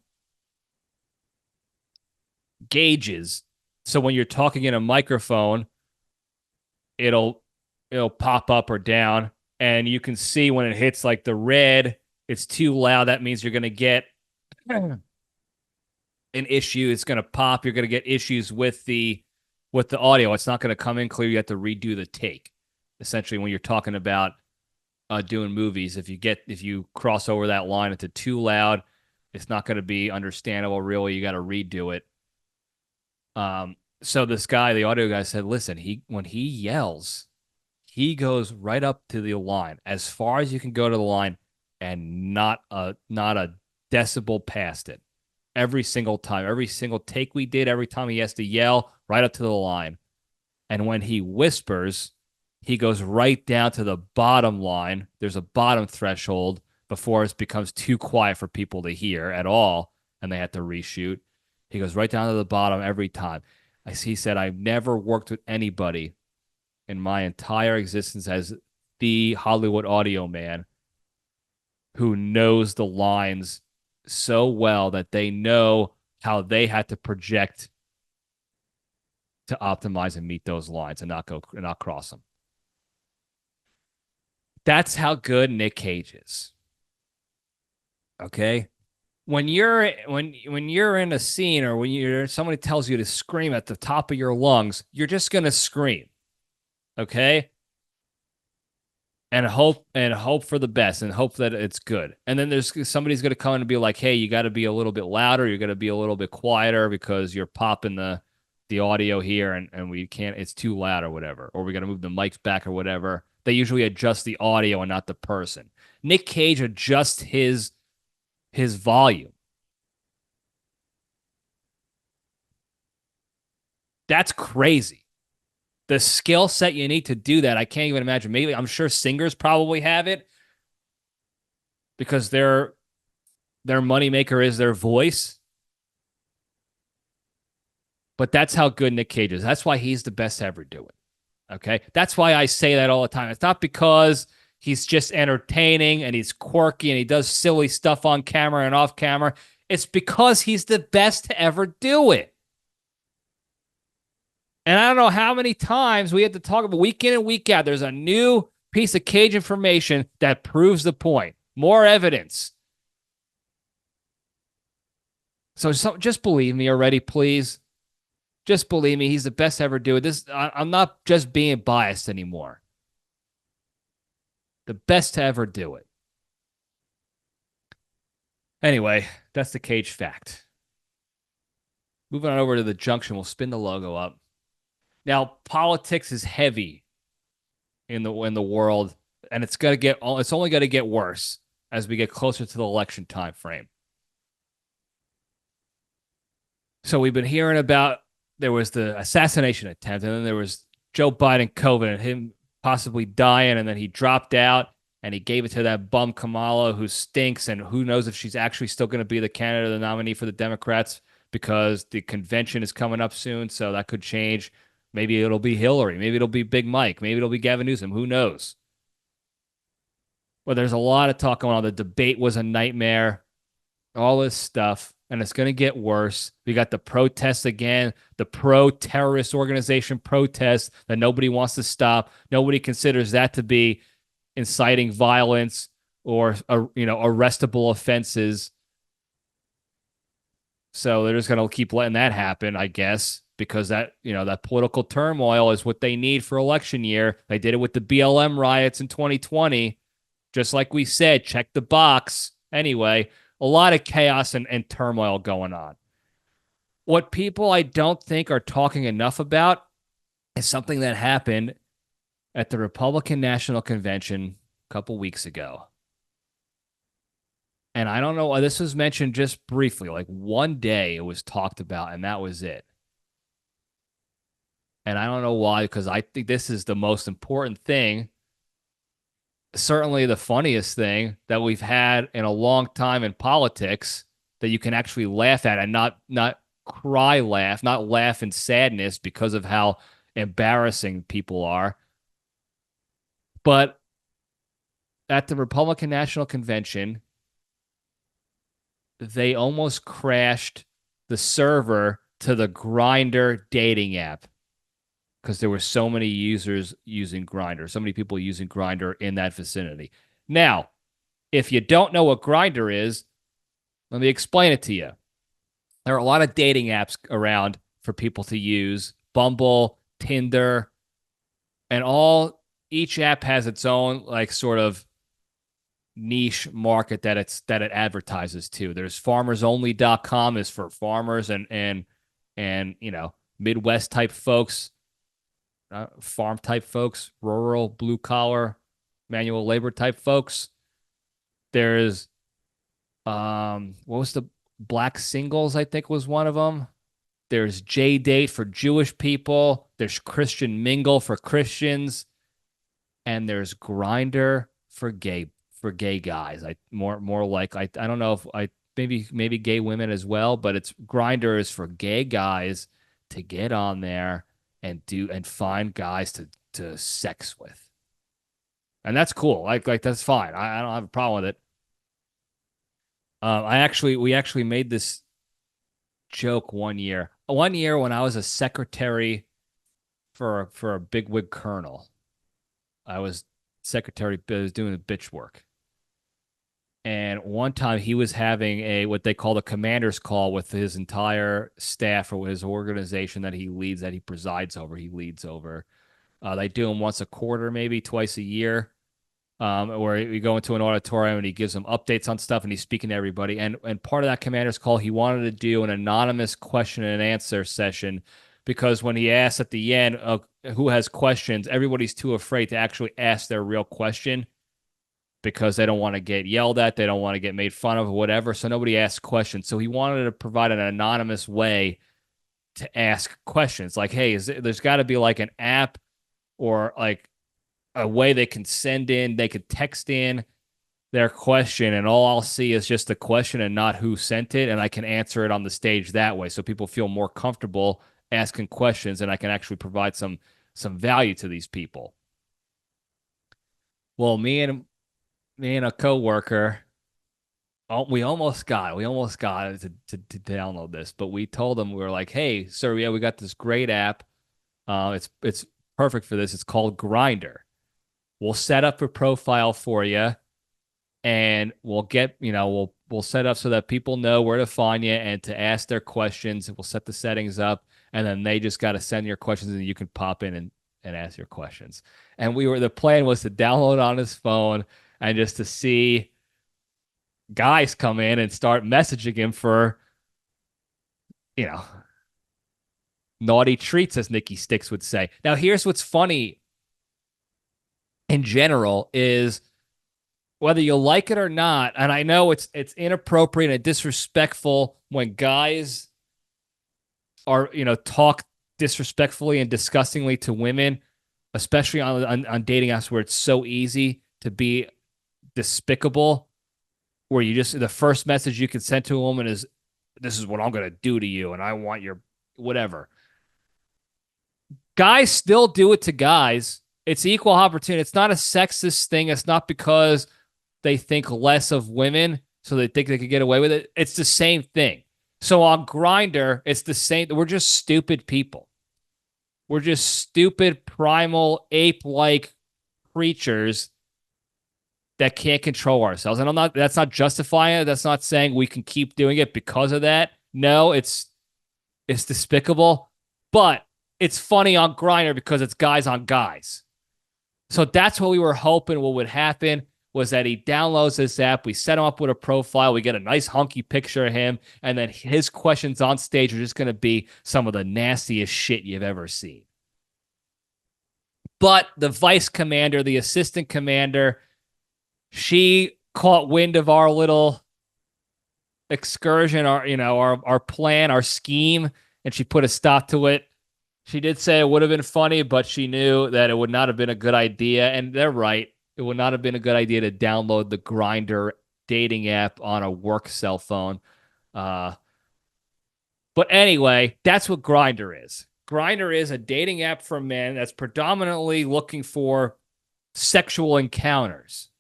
gauges. So when you're talking in a microphone, it'll pop up or down, and you can see when it hits like the red, it's too loud. That means you're going to get an issue. It's going to pop. You're going to get issues with the audio. It's not going to come in clear. You have to redo the take. Essentially, when you're talking about doing movies, if you cross over that line into too loud, it's not going to be understandable. Really, you got to redo it. So this guy, the audio guy, said, "Listen, when he yells, he goes right up to the line, as far as you can go to the line, and not a decibel past it. Every single time, every single take we did, every time he has to yell, right up to the line. And when he whispers, he goes right down to the bottom line. There's a bottom threshold before it becomes too quiet for people to hear at all, and they have to reshoot. He goes right down to the bottom every time." He said, "I've never worked with anybody in my entire existence as the Hollywood audio man who knows the lines so well that they know how they had to project to optimize and meet those lines and not cross them." That's how good Nic Cage is. Okay? When you're in a scene, or when somebody tells you to scream at the top of your lungs, you're just going to scream. Okay? And hope for the best and hope that it's good. And then somebody's going to come in and be like, "Hey, you got to be a little bit louder, you got to be a little bit quieter because you're popping the audio here and we can't, it's too loud or whatever, or we got to move the mics back or whatever." They usually adjust the audio and not the person. Nic Cage adjusts his volume. That's crazy. The skill set you need to do that, I can't even imagine. Maybe, I'm sure singers probably have it because their moneymaker is their voice. But that's how good Nic Cage is. That's why he's the best to ever do it. Okay? That's why I say that all the time. It's not because he's just entertaining and he's quirky and he does silly stuff on camera and off camera. It's because he's the best to ever do it. And I don't know how many times we had to talk about week in and week out. There's a new piece of Cage information that proves the point. More evidence. So just believe me already, please. Just believe me. He's the best to ever do it. I'm not just being biased anymore. The best to ever do it. Anyway, that's the Cage fact. Moving on over to the Junction. We'll spin the logo up. Now, politics is heavy in the world, and it's only going to get worse as we get closer to the election time frame. So we've been hearing about, there was the assassination attempt, and then there was Joe Biden COVID and him possibly dying, and then he dropped out and he gave it to that bum Kamala who stinks, and who knows if she's actually still going to be the candidate or the nominee for the Democrats, because the convention is coming up soon, so that could change. Maybe it'll be Hillary. Maybe it'll be Big Mike. Maybe it'll be Gavin Newsom. Who knows? Well, there's a lot of talk going on. The debate was a nightmare. All this stuff. And it's going to get worse. We got the protests again, the pro-terrorist organization protests that nobody wants to stop. Nobody considers that to be inciting violence or arrestable offenses. So they're just going to keep letting that happen, I guess, because that political turmoil is what they need for election year. They did it with the BLM riots in 2020. Just like we said, check the box. Anyway, a lot of chaos and turmoil going on. What people I don't think are talking enough about is something that happened at the Republican National Convention a couple weeks ago. And I don't know, this was mentioned just briefly, like one day it was talked about, and that was it. And I don't know why, because I think this is the most important thing, certainly the funniest thing that we've had in a long time in politics that you can actually laugh at and not cry laugh, not laugh in sadness because of how embarrassing people are. But at the Republican National Convention, they almost crashed the server to the Grindr'd dating app because there were so many users using Grindr, so many people using Grindr in that vicinity. Now, if you don't know what Grindr is, let me explain it to you. There are a lot of dating apps around for people to use: Bumble, Tinder, and each app has its own like sort of niche market that it advertises to. There's farmersonly.com is for farmers and Midwest type folks, farm type folks, rural, blue collar, manual labor type folks. There's what was the Black Singles, I think was one of them. There's J-Date for Jewish people. There's Christian Mingle for Christians, and there's Grindr for gay guys. I don't know if maybe gay women as well, but it's Grindr is for gay guys to get on there and find guys to sex with. And that's cool. Like that's fine. I don't have a problem with it. We actually made this joke one year. One year when I was a secretary for a bigwig colonel. I was secretary, I was doing the bitch work. And one time he was having what they call the commander's call with his entire staff or his organization that he leads, that he presides over, leads over. They do them once a quarter, maybe twice a year, where we go into an auditorium and he gives them updates on stuff and he's speaking to everybody. And part of that commander's call, he wanted to do an anonymous question and answer session because when he asked at the end who has questions, everybody's too afraid to actually ask their real question because they don't want to get yelled at, they don't want to get made fun of or whatever, so nobody asks questions. So he wanted to provide an anonymous way to ask questions. Like, hey, there's got to be like an app or like a way they can they could text in their question and all I'll see is just the question and not who sent it, and I can answer it on the stage that way so people feel more comfortable asking questions and I can actually provide some value to these people. Well, me and a coworker, we almost got it to download this, but we told them, we were like, hey, sir, yeah, we got this great app. It's perfect for this. It's called Grindr. We'll set up a profile for you and we'll get, we'll set up so that people know where to find you and to ask their questions. We'll set the settings up and then they just got to send your questions and you can pop in and ask your questions. And the plan was to download on his phone and just to see guys come in and start messaging him for, naughty treats, as Nikki Sticks would say. Now, here's what's funny in general is whether you like it or not, and I know it's inappropriate and disrespectful when guys are, talk disrespectfully and disgustingly to women, especially on dating apps where it's so easy to be despicable, where the first message you can send to a woman is, this is what I'm going to do to you and I want your whatever. Guys still do it to guys. It's equal opportunity. It's not a sexist thing. It's not because they think less of women so they think they could get away with it. It's the same thing. So on Grindr, it's the same. We're just stupid people. We're just stupid, primal, ape-like creatures that can't control ourselves. And that's not justifying it. That's not saying we can keep doing it because of that. No, it's despicable, but it's funny on Grindr because it's guys on guys. So that's what we were hoping what would happen. was that he downloads this app. We set him up with a profile. We get a nice hunky picture of him. And then his questions on stage are just going to be some of the nastiest shit you've ever seen. But the vice commander, the assistant commander, she caught wind of our little excursion, our plan, our scheme, and she put a stop to it. She did say it would have been funny, but she knew that it would not have been a good idea. And they're right. It would not have been a good idea to download the Grindr'd dating app on a work cell phone. But anyway, that's what Grindr'd is. Grindr'd is a dating app for men that's predominantly looking for sexual encounters.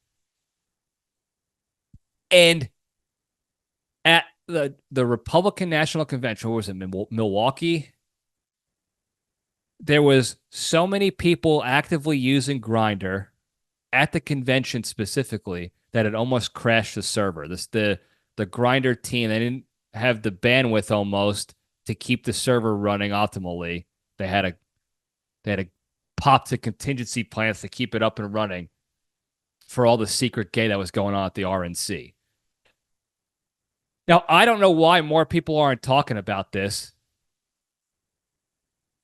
And at the Republican National Convention, what was it, Milwaukee? There was so many people actively using Grindr'd at the convention specifically that it almost crashed the server. The Grindr'd team, they didn't have the bandwidth almost to keep the server running optimally. They had to pop to contingency plans to keep it up and running for all the secret gay that was going on at the RNC. Now, I don't know why more people aren't talking about this.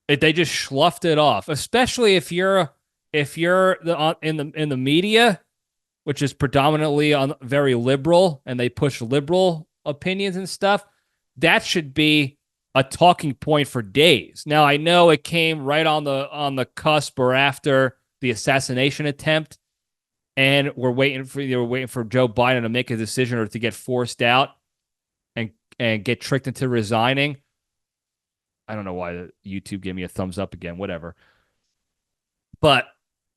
They just sloughed it off, especially if you're in the media, which is predominantly very liberal, and they push liberal opinions and stuff. That should be a talking point for days. Now, I know it came right on the cusp or after the assassination attempt, and they were waiting for Joe Biden to make a decision or to get forced out and get tricked into resigning. I don't know why the YouTube gave me a thumbs up again, whatever. But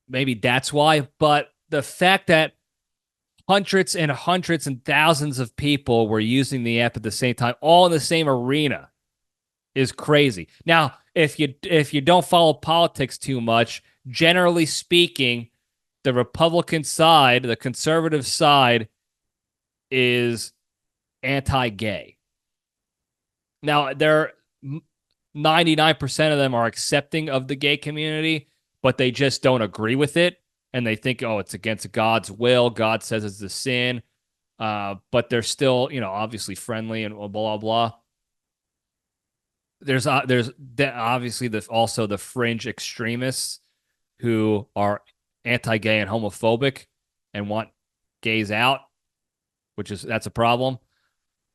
maybe that's why. But the fact that hundreds and hundreds and thousands of people were using the app at the same time, all in the same arena, is crazy. Now, if you don't follow politics too much, generally speaking, the Republican side, the conservative side, is anti-gay. Now, 99% of them are accepting of the gay community, but they just don't agree with it. And they think, oh, it's against God's will. God says it's a sin. But they're still, obviously friendly and blah, blah, blah. There's obviously also the fringe extremists who are anti-gay and homophobic and want gays out, that's a problem.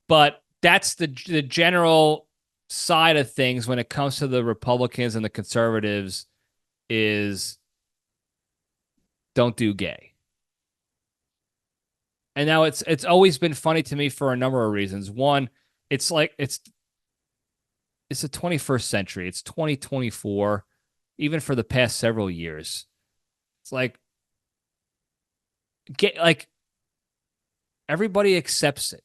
But that's the general side of things when it comes to the Republicans and the conservatives is don't do gay. And now it's always been funny to me for a number of reasons. One, it's like it's the 21st century. It's 2024, even for the past several years. It's like everybody accepts it.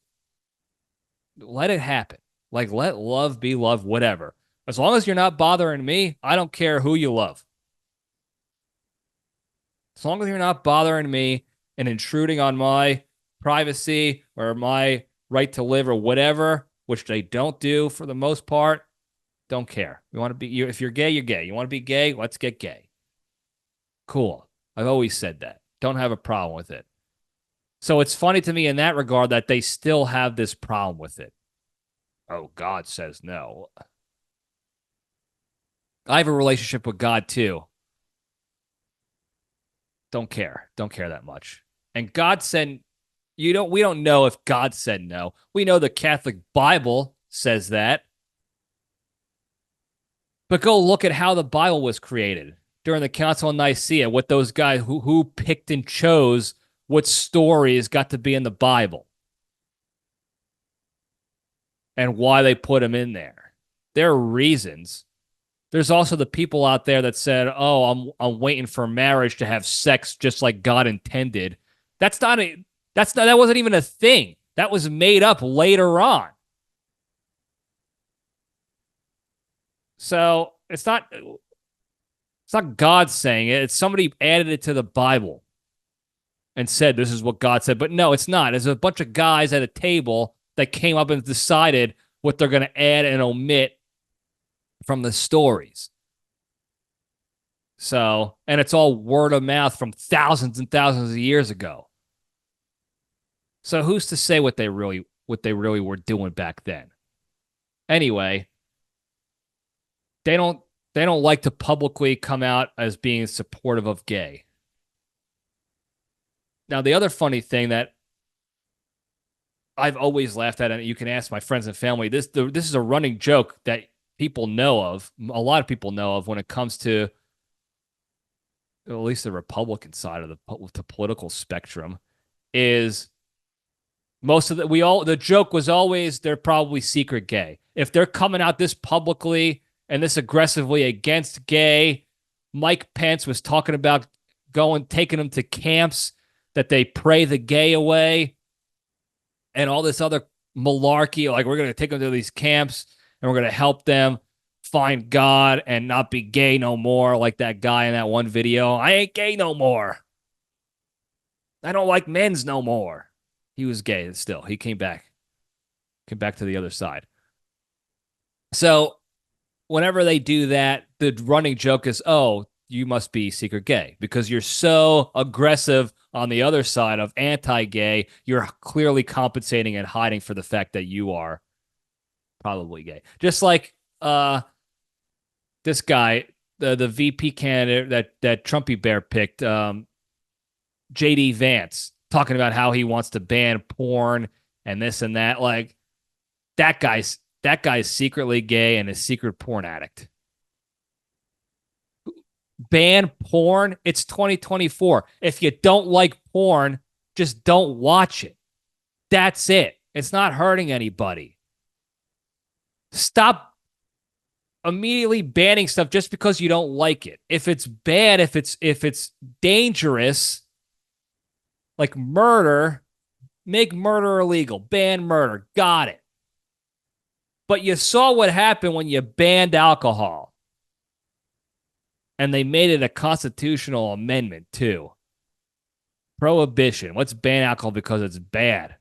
Let it happen. Like, let love be love, whatever. As long as you're not bothering me, I don't care who you love. As long as you're not bothering me and intruding on my privacy or my right to live or whatever, which they don't do for the most part, don't care. You want to be, if you're gay, you're gay. You want to be gay? Let's get gay. Cool. I've always said that. Don't have a problem with it. So it's funny to me in that regard that they still have this problem with it. Oh, God says no. I have a relationship with God too. Don't care. Don't care that much. And God said, we don't know if God said no. We know the Catholic Bible says that. But go look at how the Bible was created during the Council of Nicaea, what those guys who picked and chose what stories got to be in the Bible and why they put them in there. There are reasons. There's also the people out there that said, "Oh, I'm waiting for marriage to have sex just like God intended." That wasn't even a thing. That was made up later on. So it's not God saying it. It's somebody added it to the Bible and said this is what God said. But no, it's not. It's a bunch of guys at a table that came up and decided what they're going to add and omit from the stories. So, and it's all word of mouth from thousands and thousands of years ago. So who's to say what they really were doing back then? Anyway, they don't like to publicly come out as being supportive of gay. Now, the other funny thing that I've always laughed at, and you can ask my friends and family, this is a running joke that people know of, a lot of people know of when it comes to at least the Republican side of the political spectrum, is most of the joke was always they're probably secret gay. If they're coming out this publicly and this aggressively against gay, Mike Pence was talking about taking them to camps that they pray the gay away and all this other malarkey. Like, we're going to take them to these camps and we're going to help them find God and not be gay no more. Like that guy in that one video. I ain't gay no more. I don't like men's no more. He was gay still. He came back to the other side. So whenever they do that, the running joke is, oh, you must be secret gay because you're so aggressive on the other side of anti-gay. You're clearly compensating and hiding for the fact that you are probably gay. Just like this guy, the VP candidate that Trumpy Bear picked, JD Vance, talking about how he wants to ban porn and this and that. Like, that guy's secretly gay and a secret porn addict. Ban porn? It's 2024. If you don't like porn, just don't watch it. That's it. It's not hurting anybody. Stop immediately banning stuff just because you don't like it. If it's bad, if it's dangerous, like murder, make murder illegal. Ban murder. Got it. But you saw what happened when you banned alcohol. And they made it a constitutional amendment, too. Prohibition. Let's ban alcohol because it's bad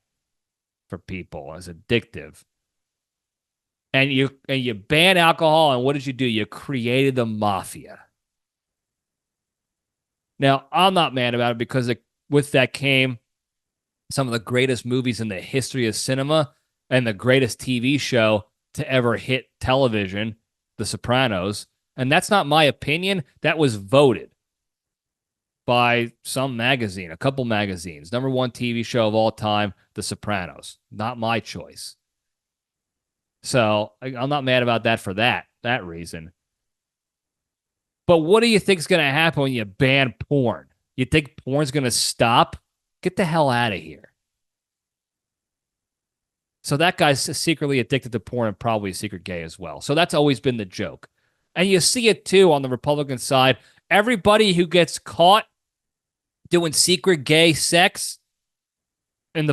for people. It's addictive. And you ban alcohol, and what did you do? You created the mafia. Now, I'm not mad about it because with that came some of the greatest movies in the history of cinema and the greatest TV show to ever hit television, The Sopranos. And that's not my opinion. That was voted by some magazine, a couple magazines. Number one TV show of all time, The Sopranos. Not my choice. So I'm not mad about that for that reason. But what do you think is going to happen when you ban porn? You think porn's going to stop? Get the hell out of here. So that guy's secretly addicted to porn and probably a secret gay as well. So that's always been the joke. And you see it, too, on the Republican side. Everybody who gets caught doing secret gay sex in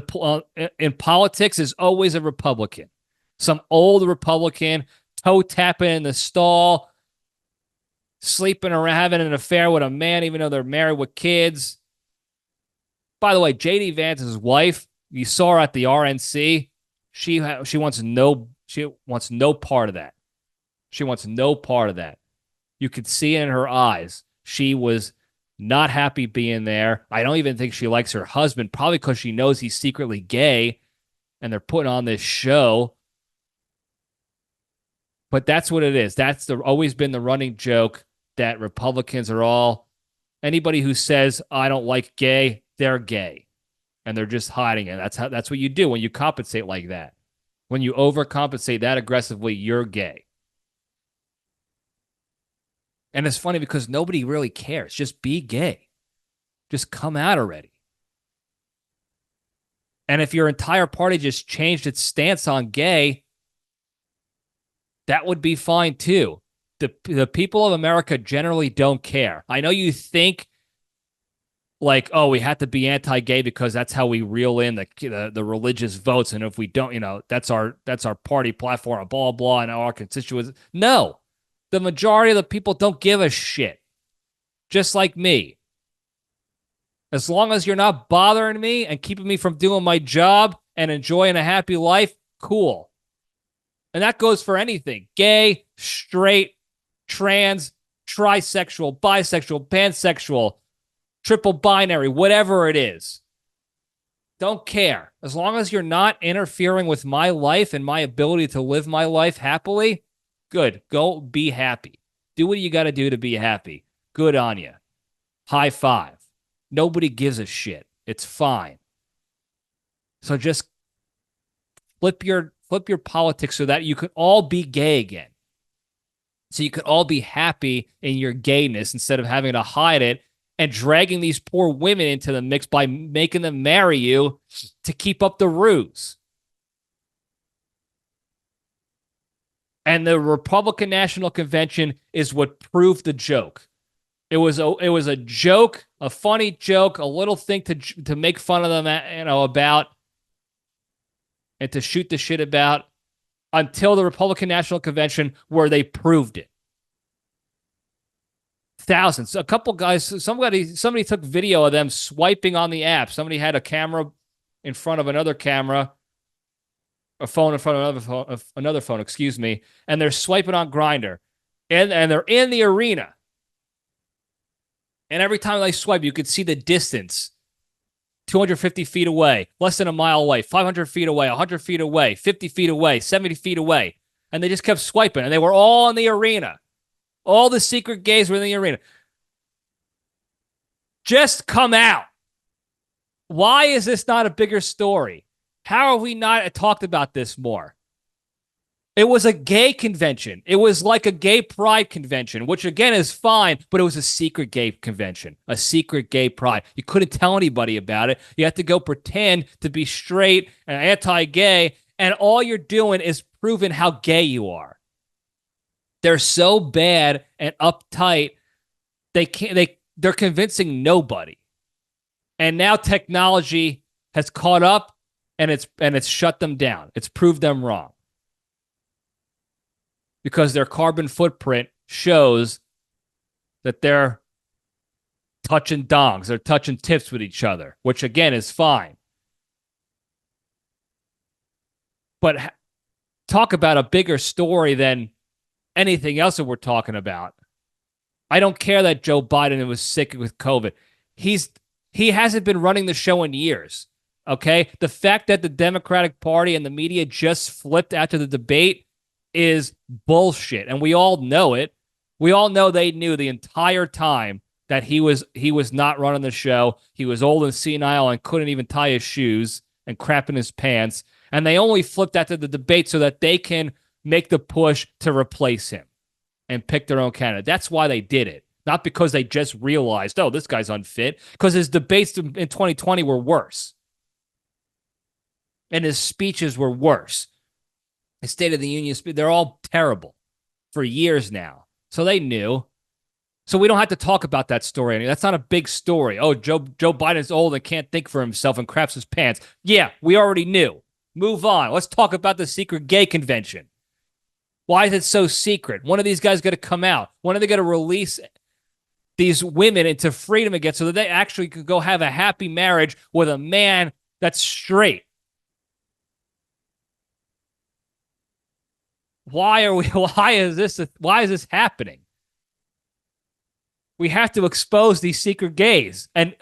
politics is always a Republican. Some old Republican, toe-tapping in the stall, sleeping around, having an affair with a man, even though they're married with kids. By the way, J.D. Vance's wife, you saw her at the RNC. She wants no part of that. She wants no part of that. You could see it in her eyes. She was not happy being there. I don't even think she likes her husband, probably because she knows he's secretly gay, and they're putting on this show. But that's what it is. That's always been the running joke that Republicans are all, anybody who says, I don't like gay, they're gay. And they're just hiding it. That's what you do when you compensate like that. When you overcompensate that aggressively, you're gay. And it's funny because nobody really cares. Just be gay. Just come out already. And if your entire party just changed its stance on gay, that would be fine too. The people of America generally don't care. I know you think like, oh, we have to be anti-gay because that's how we reel in the religious votes, and if we don't, that's our party platform, blah blah, and our constituents. No, the majority of the people don't give a shit. Just like me. As long as you're not bothering me and keeping me from doing my job and enjoying a happy life, cool. And that goes for anything. Gay, straight, trans, trisexual, bisexual, pansexual, triple binary, whatever it is. Don't care. As long as you're not interfering with my life and my ability to live my life happily, good. Go be happy. Do what you got to do to be happy. Good on you. High five. Nobody gives a shit. It's fine. So just flip your politics so that you could all be gay again. So you could all be happy in your gayness instead of having to hide it and dragging these poor women into the mix by making them marry you to keep up the ruse. And the Republican National Convention is what proved the joke. It was a joke, a funny joke, a little thing to make fun of them, about, and to shoot the shit about, until the Republican National Convention where they proved it. Thousands. A couple guys, somebody took video of them swiping on the app. Somebody had a camera in front of another camera, a phone in front of another phone, excuse me, and they're swiping on Grindr'd. And they're in the arena. And every time they swipe, you could see the distance. 250 feet away, less than a mile away, 500 feet away, 100 feet away, 50 feet away, 70 feet away. And they just kept swiping, and they were all in the arena. All the secret gays were in the arena. Just come out. Why is this not a bigger story? How have we not talked about this more? It was a gay convention. It was like a gay pride convention, which again is fine, but it was a secret gay convention, a secret gay pride. You couldn't tell anybody about it. You had to go pretend to be straight and anti-gay, and all you're doing is proving how gay you are. They're so bad and uptight, they're convincing nobody. And now technology has caught up, and it's shut them down. It's proved them wrong. Because their carbon footprint shows that they're touching dongs, they're touching tips with each other, which again is fine. But talk about a bigger story than anything else that we're talking about. I don't care that Joe Biden was sick with COVID. He hasn't been running the show in years. Okay? The fact that the Democratic Party and the media just flipped after the debate is bullshit, and we all know it. We all know they knew the entire time that he was not running the show. He was old and senile and couldn't even tie his shoes and crap in his pants, and they only flipped after the debate so that they can make the push to replace him and pick their own candidate. That's why they did it, not because they just realized, oh, this guy's unfit, because his debates in 2020 were worse, and his speeches were worse. His State of the Union speech, they're all terrible for years now. So they knew. So we don't have to talk about that story anymore. That's not a big story. Oh, Joe Biden's old and can't think for himself and craps his pants. Yeah, we already knew. Move on. Let's talk about the secret gay convention. Why is it so secret? When are these guys going to come out? When are they going to release these women into freedom again so that they actually could go have a happy marriage with a man that's straight? Why is this happening? We have to expose these secret gays and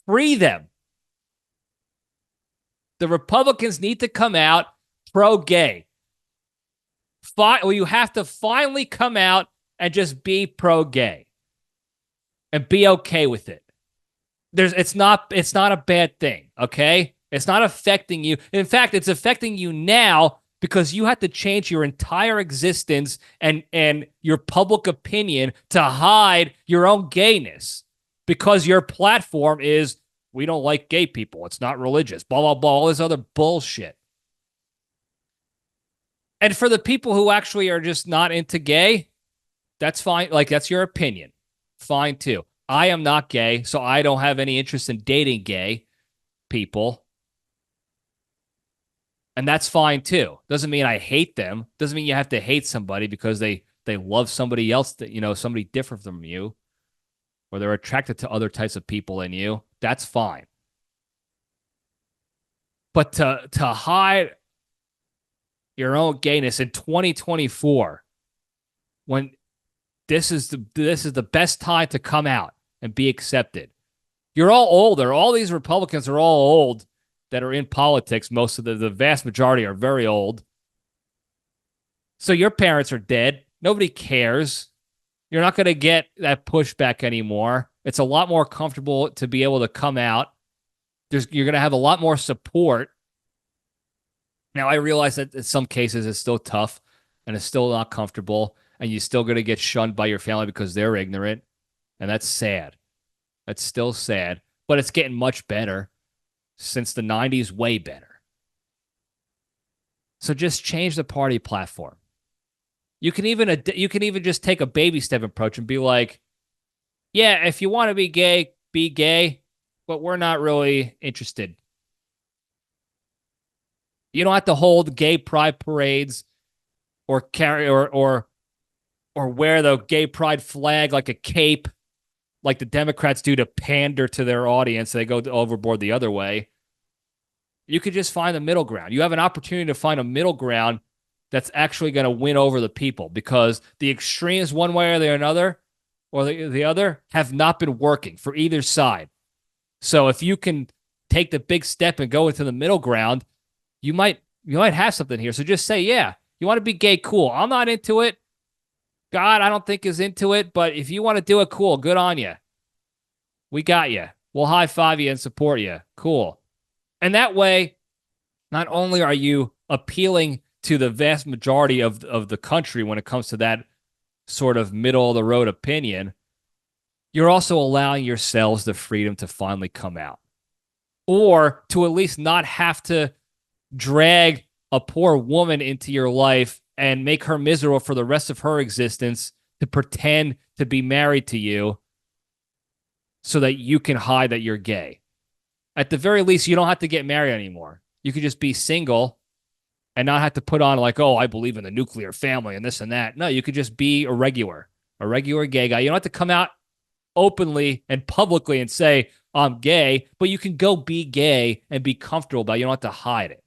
free them. The Republicans need to come out pro-gay. You have to finally come out and just be pro-gay and be okay with it. It's not a bad thing, okay? It's not affecting you. In fact, it's affecting you now because you have to change your entire existence and your public opinion to hide your own gayness because your platform is, we don't like gay people. It's not religious, blah, blah, blah, all this other bullshit. And for the people who actually are just not into gay, that's fine. Like, that's your opinion. Fine, too. I am not gay, so I don't have any interest in dating gay people. And that's fine, too. Doesn't mean I hate them. Doesn't mean you have to hate somebody because they love somebody else, somebody different from you, or they're attracted to other types of people than you. That's fine. But to hide your own gayness in 2024, when this is the best time to come out and be accepted, You're all older. All these Republicans are all old that are in politics. Most of the vast majority are very old. So your parents are dead. Nobody cares. You're not going to get that pushback anymore. It's a lot more comfortable to be able to come out. You're going to have a lot more support. Now, I realize that in some cases it's still tough and it's still not comfortable, and you're still going to get shunned by your family because they're ignorant, and that's sad. That's still sad, but it's getting much better since the 90s, way better. So just change the party platform. You can even just take a baby step approach and be like, yeah, if you want to be gay, but we're not really interested. You don't have to hold gay pride parades or carry or wear the gay pride flag like a cape, like the Democrats do to pander to their audience. They go overboard the other way. You could just find the middle ground. You have an opportunity to find a middle ground that's actually going to win over the people, because the extremes one way or the another or the other have not been working for either side. So if you can take the big step and go into the middle ground, you might have something here. So just say, yeah, you want to be gay, cool. I'm not into it. God, I don't think is into it, but if you want to do it, cool, good on you. We got you. We'll high five you and support you. Cool. And that way, not only are you appealing to the vast majority of the country when it comes to that sort of middle of the road opinion, you're also allowing yourselves the freedom to finally come out, or to at least not have to drag a poor woman into your life and make her miserable for the rest of her existence to pretend to be married to you so that you can hide that you're gay. At the very least, you don't have to get married anymore. You could just be single and not have to put on like, oh, I believe in the nuclear family and this and that. No, you could just be a regular gay guy. You don't have to come out openly and publicly and say, I'm gay, but you can go be gay and be comfortable about it. You don't have to hide it.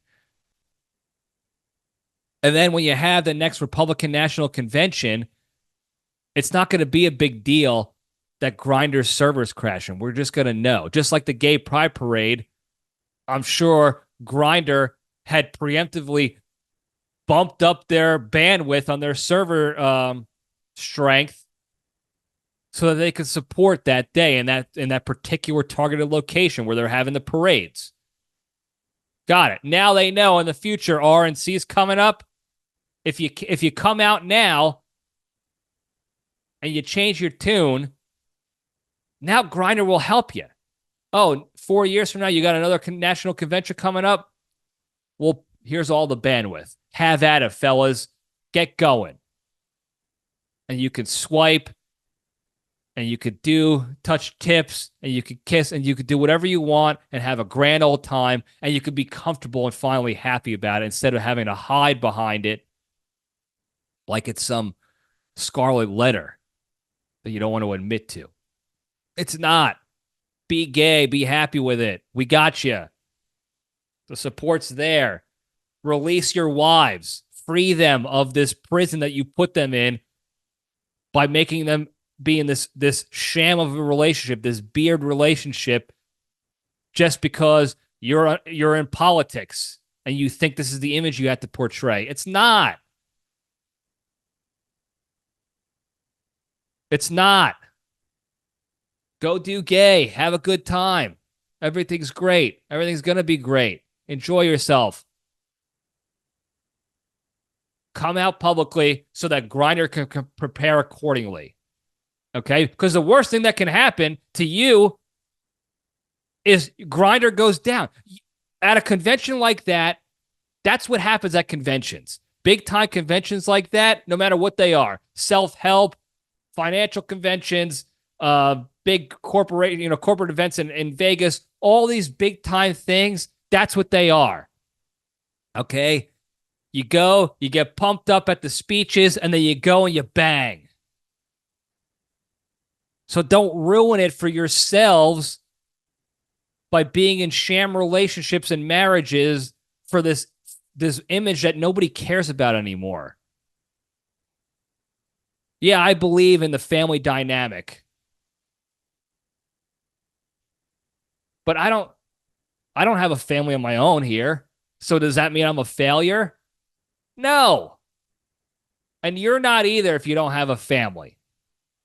And then when you have the next Republican National Convention, it's not going to be a big deal that Grindr's servers crashing. We're just going to know. Just like the Gay Pride Parade, I'm sure Grindr had preemptively bumped up their bandwidth on their server strength so that they could support that day in that particular targeted location where they're having the parades. Got it. Now they know in the future RNC's coming up. If you come out now and you change your tune, now Grindr will help you. Oh, 4 years from now, you got another national convention coming up? Well, here's all the bandwidth. Have at it, fellas. Get going. And you can swipe, and you could touch tips, and you could kiss, and you could do whatever you want and have a grand old time, and you could be comfortable and finally happy about it instead of having to hide behind it like it's some scarlet letter that you don't want to admit to. It's not. Be gay. Be happy with it. We got you. The support's there. Release your wives. Free them of this prison that you put them in by making them be in this sham of a relationship, this beard relationship, just because you're in politics and you think this is the image you have to portray. It's not. It's not. Go do gay. Have a good time. Everything's great. Everything's going to be great. Enjoy yourself. Come out publicly so that Grindr can prepare accordingly. Okay? Because the worst thing that can happen to you is Grindr goes down. At a convention like that, that's what happens at conventions. Big time conventions like that, no matter what they are, self-help, financial conventions, big corporate events in Vegas, all these big time things, that's what they are. Okay? You go, you get pumped up at the speeches, and then you go and you bang. So don't ruin it for yourselves by being in sham relationships and marriages for this image that nobody cares about anymore. Yeah, I believe in the family dynamic. But I don't have a family of my own here. So does that mean I'm a failure? No. And you're not either if you don't have a family.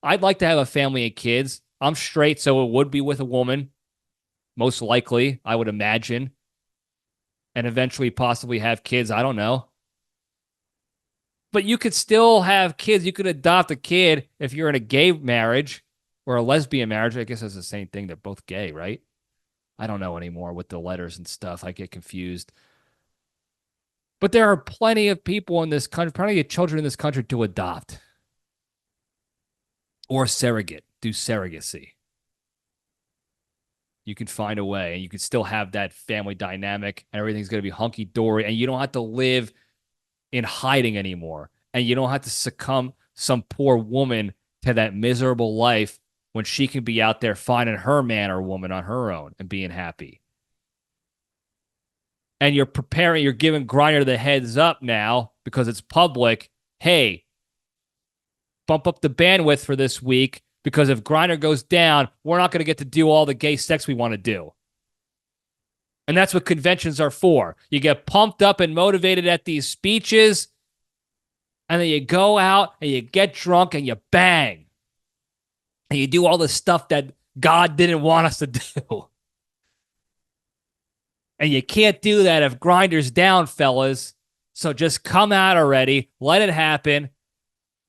I'd like to have a family of kids. I'm straight, so it would be with a woman, most likely, I would imagine, and eventually possibly have kids. I don't know. But you could still have kids. You could adopt a kid if you're in a gay marriage or a lesbian marriage. I guess it's the same thing. They're both gay, right? I don't know anymore with the letters and stuff. I get confused. But there are plenty of people in this country, plenty of children in this country to adopt or surrogate, do surrogacy. You can find a way and you can still have that family dynamic and everything's going to be hunky dory and you don't have to live in hiding anymore. And you don't have to succumb some poor woman to that miserable life when she can be out there finding her man or woman on her own and being happy. And you're giving Grindr the heads up now because it's public. Hey, bump up the bandwidth for this week because if Grindr goes down, we're not going to get to do all the gay sex we want to do. And that's what conventions are for. You get pumped up and motivated at these speeches, and then you go out and you get drunk and you bang. And you do all the stuff that God didn't want us to do. And you can't do that if Grindr's down, fellas. So just come out already. Let it happen.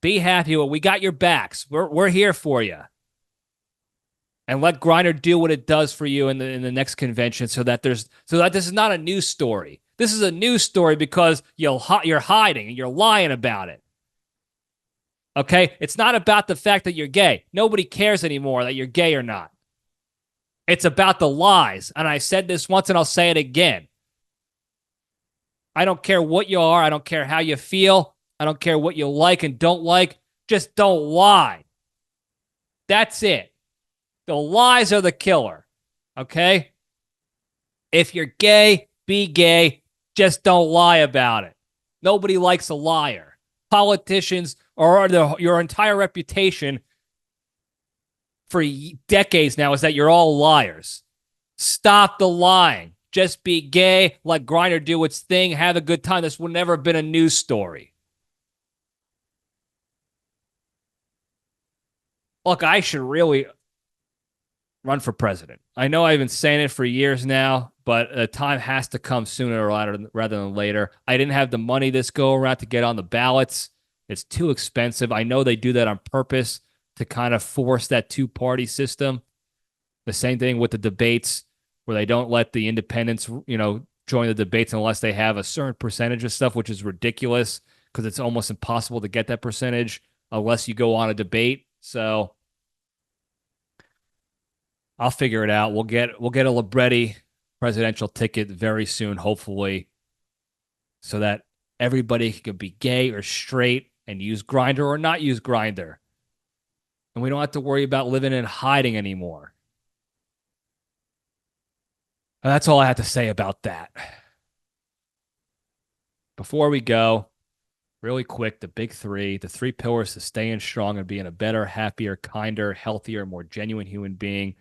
Be happy. We got your backs. We're here for you. And let Grindr do what it does for you in the next convention so that this is not a news story. This is a news story because you're hiding and you're lying about it. Okay? It's not about the fact that you're gay. Nobody cares anymore that you're gay or not. It's about the lies. And I said this once and I'll say it again. I don't care what you are. I don't care how you feel. I don't care what you like and don't like. Just don't lie. That's it. The lies are the killer. Okay? If you're gay, be gay. Just don't lie about it. Nobody likes a liar. Politicians or your entire reputation for decades now is that you're all liars. Stop the lying. Just be gay. Let Grindr do its thing. Have a good time. This would never have been a news story. Look, I should really run for president. I know I've been saying it for years now, but the time has to come sooner rather than later. I didn't have the money this go around to get on the ballots. It's too expensive. I know they do that on purpose to kind of force that two-party system. The same thing with the debates where they don't let the independents, join the debates unless they have a certain percentage of stuff, which is ridiculous because it's almost impossible to get that percentage unless you go on a debate. So I'll figure it out. We'll get a Libretti presidential ticket very soon, hopefully, so that everybody can be gay or straight and use Grindr or not use Grindr. And we don't have to worry about living in hiding anymore. And that's all I have to say about that. Before we go, really quick, the big three, the three pillars to staying strong and being a better, happier, kinder, healthier, more genuine human being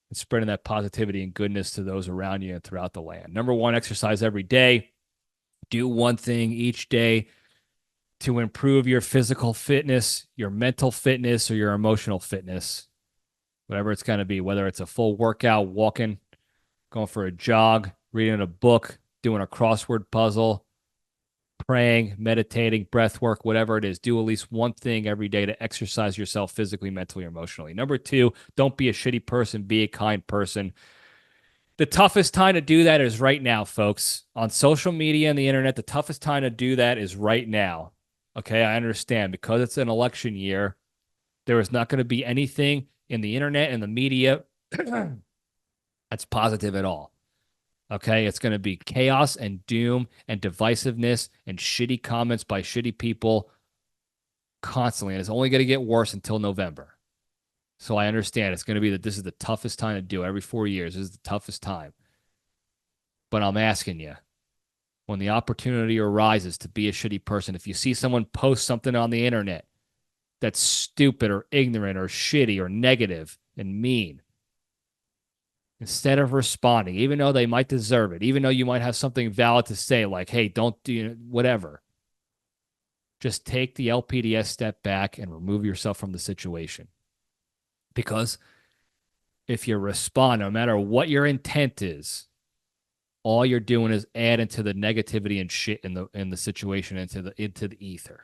and spreading that positivity and goodness to those around you and throughout the land. Number one, exercise every day. Do one thing each day to improve your physical fitness, your mental fitness, or your emotional fitness, whatever it's going to be, whether it's a full workout, walking, going for a jog, reading a book, doing a crossword puzzle, praying, meditating, breath work, whatever it is. Do at least one thing every day to exercise yourself physically, mentally, or emotionally. Number two, don't be a shitty person. Be a kind person. The toughest time to do that is right now, folks. On social media and the internet, the toughest time to do that is right now. Okay, I understand. Because it's an election year, there is not going to be anything in the internet and the media that's positive at all. Okay, it's going to be chaos and doom and divisiveness and shitty comments by shitty people constantly. And it's only going to get worse until November. So I understand it's going to be that this is the toughest time to do. Every 4 years this is the toughest time. But I'm asking you, when the opportunity arises to be a shitty person, if you see someone post something on the internet that's stupid or ignorant or shitty or negative and mean, instead of responding, even though they might deserve it, even though you might have something valid to say, like, hey, don't do whatever. Just take the LPDS step back and remove yourself from the situation. Because if you respond, no matter what your intent is, all you're doing is adding to the negativity and shit in the situation into the ether.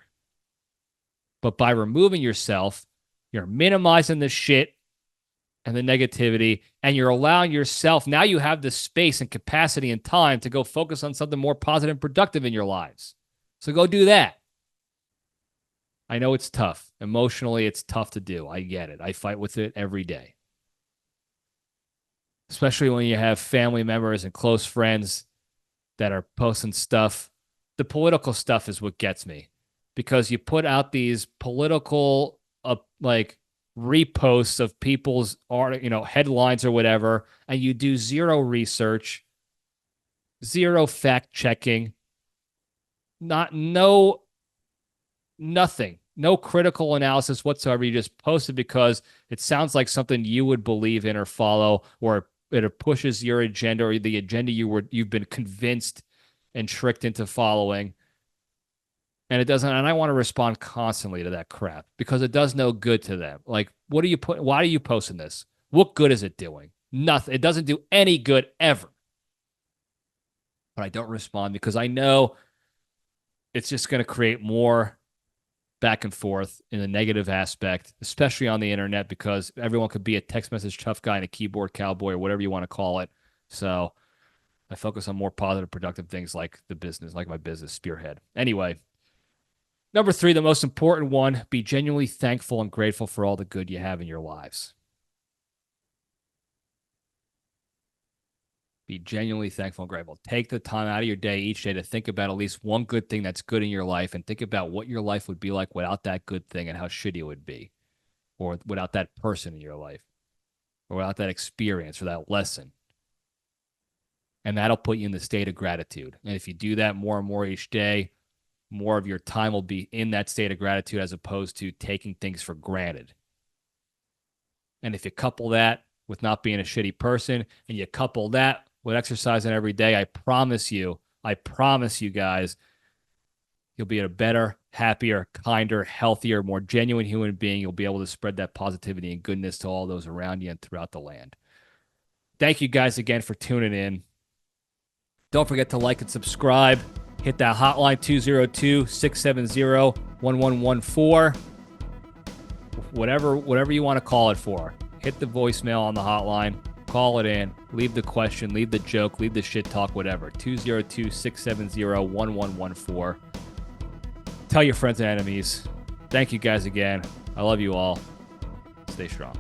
But by removing yourself, you're minimizing the shit and the negativity, and you're allowing yourself, now you have the space and capacity and time to go focus on something more positive and productive in your lives. So go do that. I know it's tough. Emotionally, it's tough to do. I get it. I fight with it every day. Especially when you have family members and close friends that are posting stuff. The political stuff is what gets me, because you put out these political like reposts of people's headlines or whatever, and you do zero research, zero fact checking, nothing, no critical analysis whatsoever. You just post it because it sounds like something you would believe in or follow, or it pushes your agenda or the agenda you've been convinced and tricked into following. And it doesn't, and I want to respond constantly to that crap because it does no good to them. Like, why are you posting this? What good is it doing? Nothing. It doesn't do any good ever. But I don't respond because I know it's just going to create more back and forth in a negative aspect, especially on the internet, because everyone could be a text message tough guy and a keyboard cowboy or whatever you want to call it. So I focus on more positive, productive things like the business, like my business, Spearhead. Anyway, number 3, the most important one, be genuinely thankful and grateful for all the good you have in your lives. Be genuinely thankful and grateful. Take the time out of your day each day to think about at least one good thing that's good in your life, and think about what your life would be like without that good thing and how shitty it would be, or without that person in your life, or without that experience or that lesson. And that'll put you in the state of gratitude. And if you do that more and more each day, more of your time will be in that state of gratitude as opposed to taking things for granted. And if you couple that with not being a shitty person, and you couple that with exercising every day, I promise you guys, you'll be a better, happier, kinder, healthier, more genuine human being. You'll be able to spread that positivity and goodness to all those around you and throughout the land. Thank you guys again for tuning in. Don't forget to like and subscribe. Hit that hotline, 202-670-1114. Whatever you want to call it for. Hit the voicemail on the hotline. Call it in. Leave the question. Leave the joke. Leave the shit talk, whatever. 202-670-1114. Tell your friends and enemies. Thank you guys again. I love you all. Stay strong.